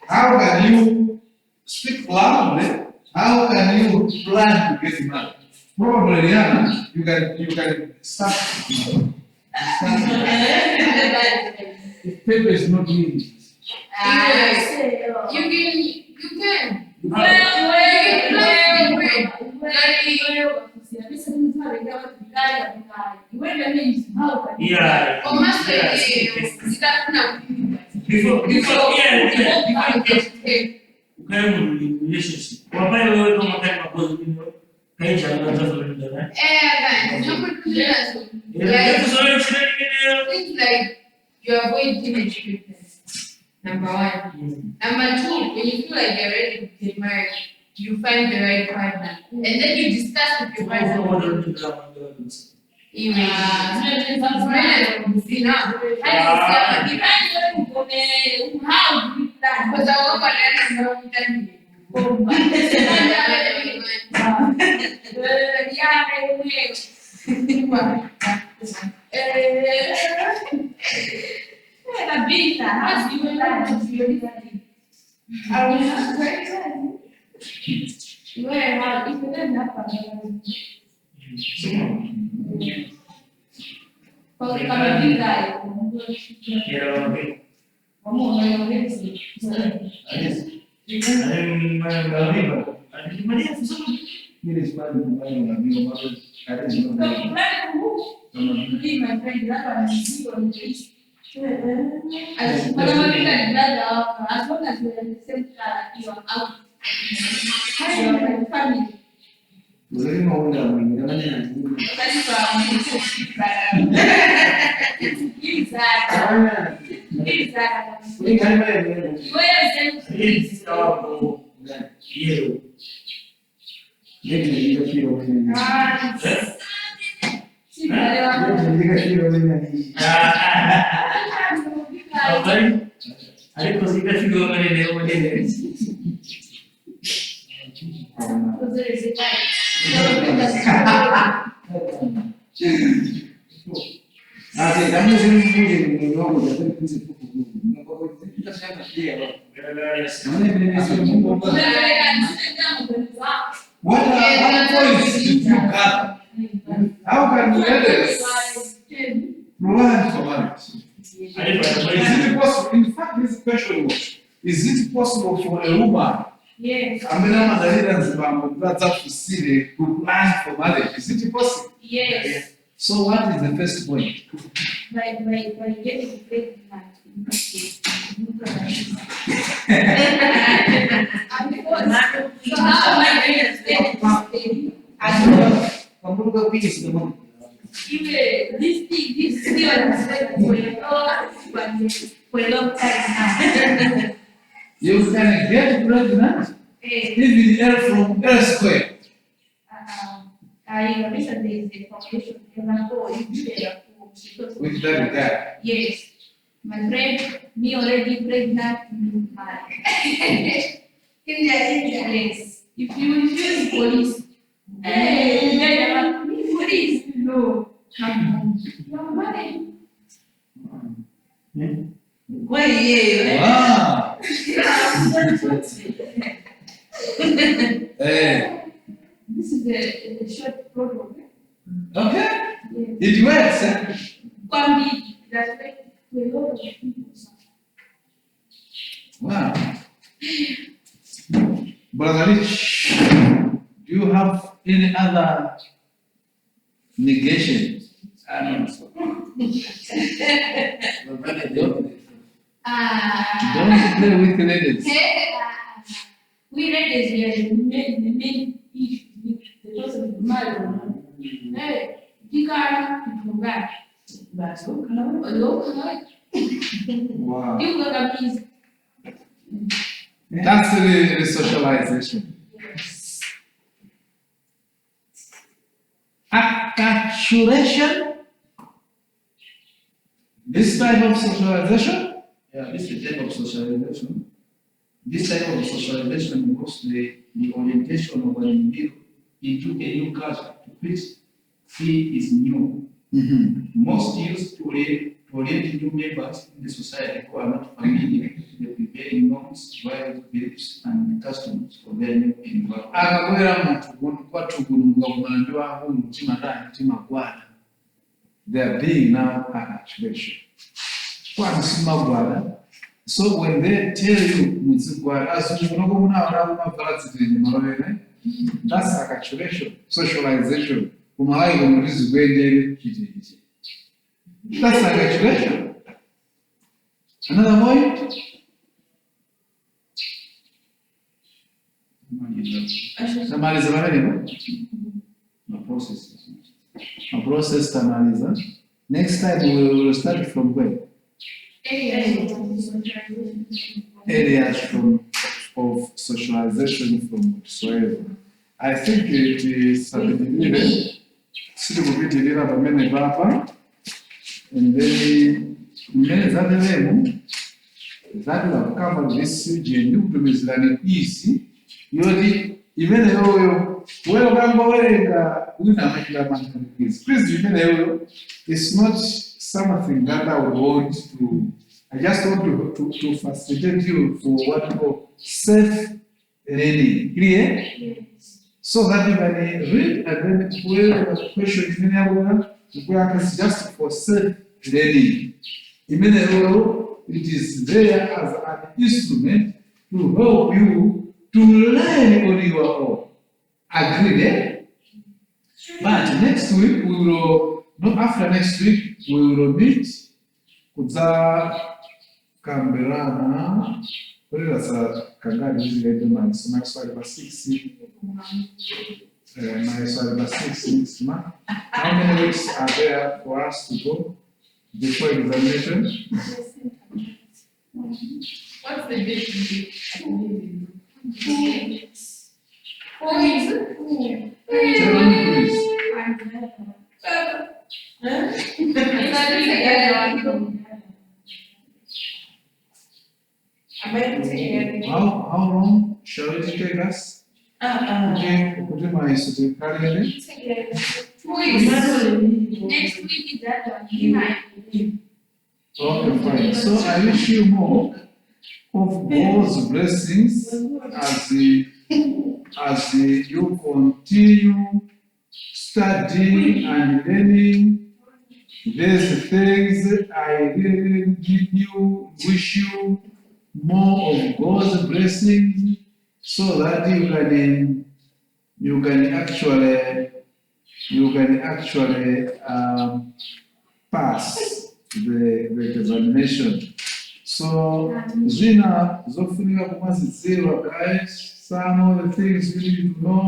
How can you speak loudly? How can you plan to get married? Probably, yeah, you can start. If paper is not needed. You can. Yeah. Before ukae mu relationship. Wapale wewe kama kama mabozi ndio kai cha ndoa za familia na. Things like you avoid teenage pregnancy. Number 1. Number 2, when you feel like you're ready to get married, you find the right partner, and then you discuss with your partner. As long as we're in the same class, you are out. You are my family. What points did you gather? How can ladies plan for marriage? Is it possible? In fact, this question was: is it possible for a woman? Yes. To plan for marriage? Is it possible? Yes. So, what is the first point? By getting pregnant. So how am I going to stay as well? This for a long time now. You can get pregnant even from elsewhere. I recently the foundation With that guy. Yes. My friend, me already pregnant, me married. Yes. If you refuse police, me police, no. Come home. You're married. Wow. This is the short program. Okay. Yes. It works. Eh? Kwambi, that's like to a lot of people. Wow. Brother Rich, do you have any other negation? I don't know. Don't play with the ladies. We ladies here, the main issue with the person of marriage. Hey, you can't forget. But look, Wow. you got a piece. That's the socialization. Yes. Acculturation. This type of socialization? Yeah, this is the type of socialization. This type of socialization involves the orientation of an individual into a new culture to which he is new. Most used to orient new members in the society who are not familiar with the prevailing norms, values, beliefs, and customs for their new environment. Akabwera muntu kwatugulunga kumanda wangu mutima tani mutima gwala. They are being now an activation. Kwa msima gwala. So when they tell you mutsigwala, as you know, that's acculturation, socialization. That's acculturation. Another point. Tamaliza maneno. A process tamaliza. Next time we will start from where? Areas of socialization from whatsoever. I think it is sabidile. Sili kupitilira pamene papa. And then many zadelemu that will cover this region kutumizilani isi yoti imene yoyo wewe kamba werenga una makila mankanikizi. Please imene yoyo it's not something that I would want to. I just want to facilitate you for what we call self-learning. Clear? Yes. So that you can read and then whoever question is just for self-learning. It is there as an instrument to help you to learn on your own. Agree there? But next week we will, no, after next week we will meet kuza Kamberana, where is Kangani is the man, so my sorry, but 6, my sorry, but 6 months. How many weeks are there for us to go before examination? What's the difference? 4 weeks. 4 weeks? 7 weeks. How long shall it take us? Could you mind to carry it? 2 weeks. Next week is that one. Okay, fine. So I wish you more of God's blessings as you continue studying and learning these things. I really wish you more of God's blessings so that you can actually pass the examination. So Zina zofunika kumazizirwa, guys. Some of the things you need to know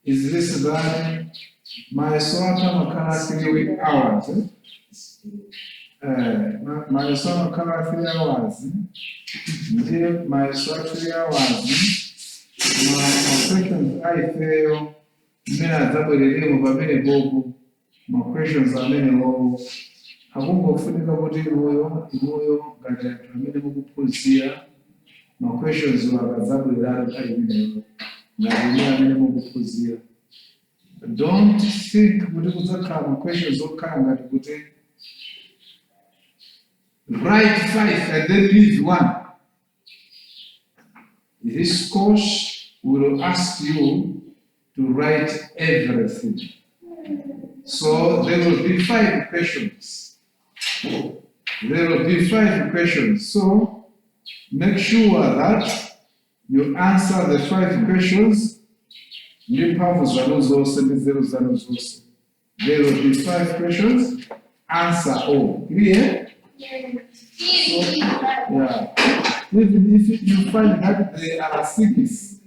is this, that my swata makana 3 hours. My son makana 3 hours. My swata 3 hours. My questions I fail. Mena zabelele mubabele bobu. My questions are many bobu. Hakungofunika kuti iwoyo ngati anthu amene mukuphunzira ma questions wakazabwera kali imeneyo ngati iwo amene mukuphunzira. Don't think kuti kudzakhala ma questions okhala ngati kuti write 5 and then leave 1. This course will ask you to write everything. So there will be 5 questions. There will be 5 questions. So make sure that you answer the 5 questions. There will be 5 questions. Answer all. Clear? So, yeah. Even if you find that there are 6,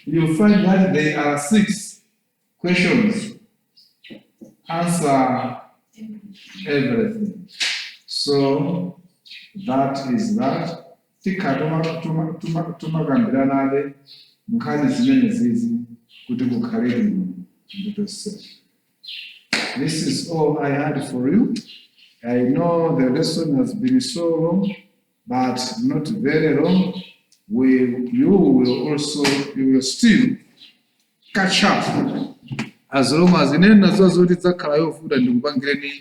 you find that there are 6 questions. Answer everything. So that is that. Tumakambirana mukhazi zimene zizi kuti kukhalire mbuto self. This is all I had for you. I know the lesson has been so long, but not very long. you will still catch up. As long as inena zozoti zakhala yofuta ndikupangireni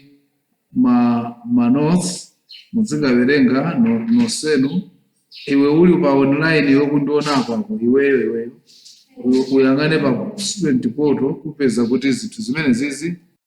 ma notes muzingaverenga nosenu iwe uli pa online yokundiona apapo iweyo uyangane pa student portal kupeza kuti zinthu zimene zizi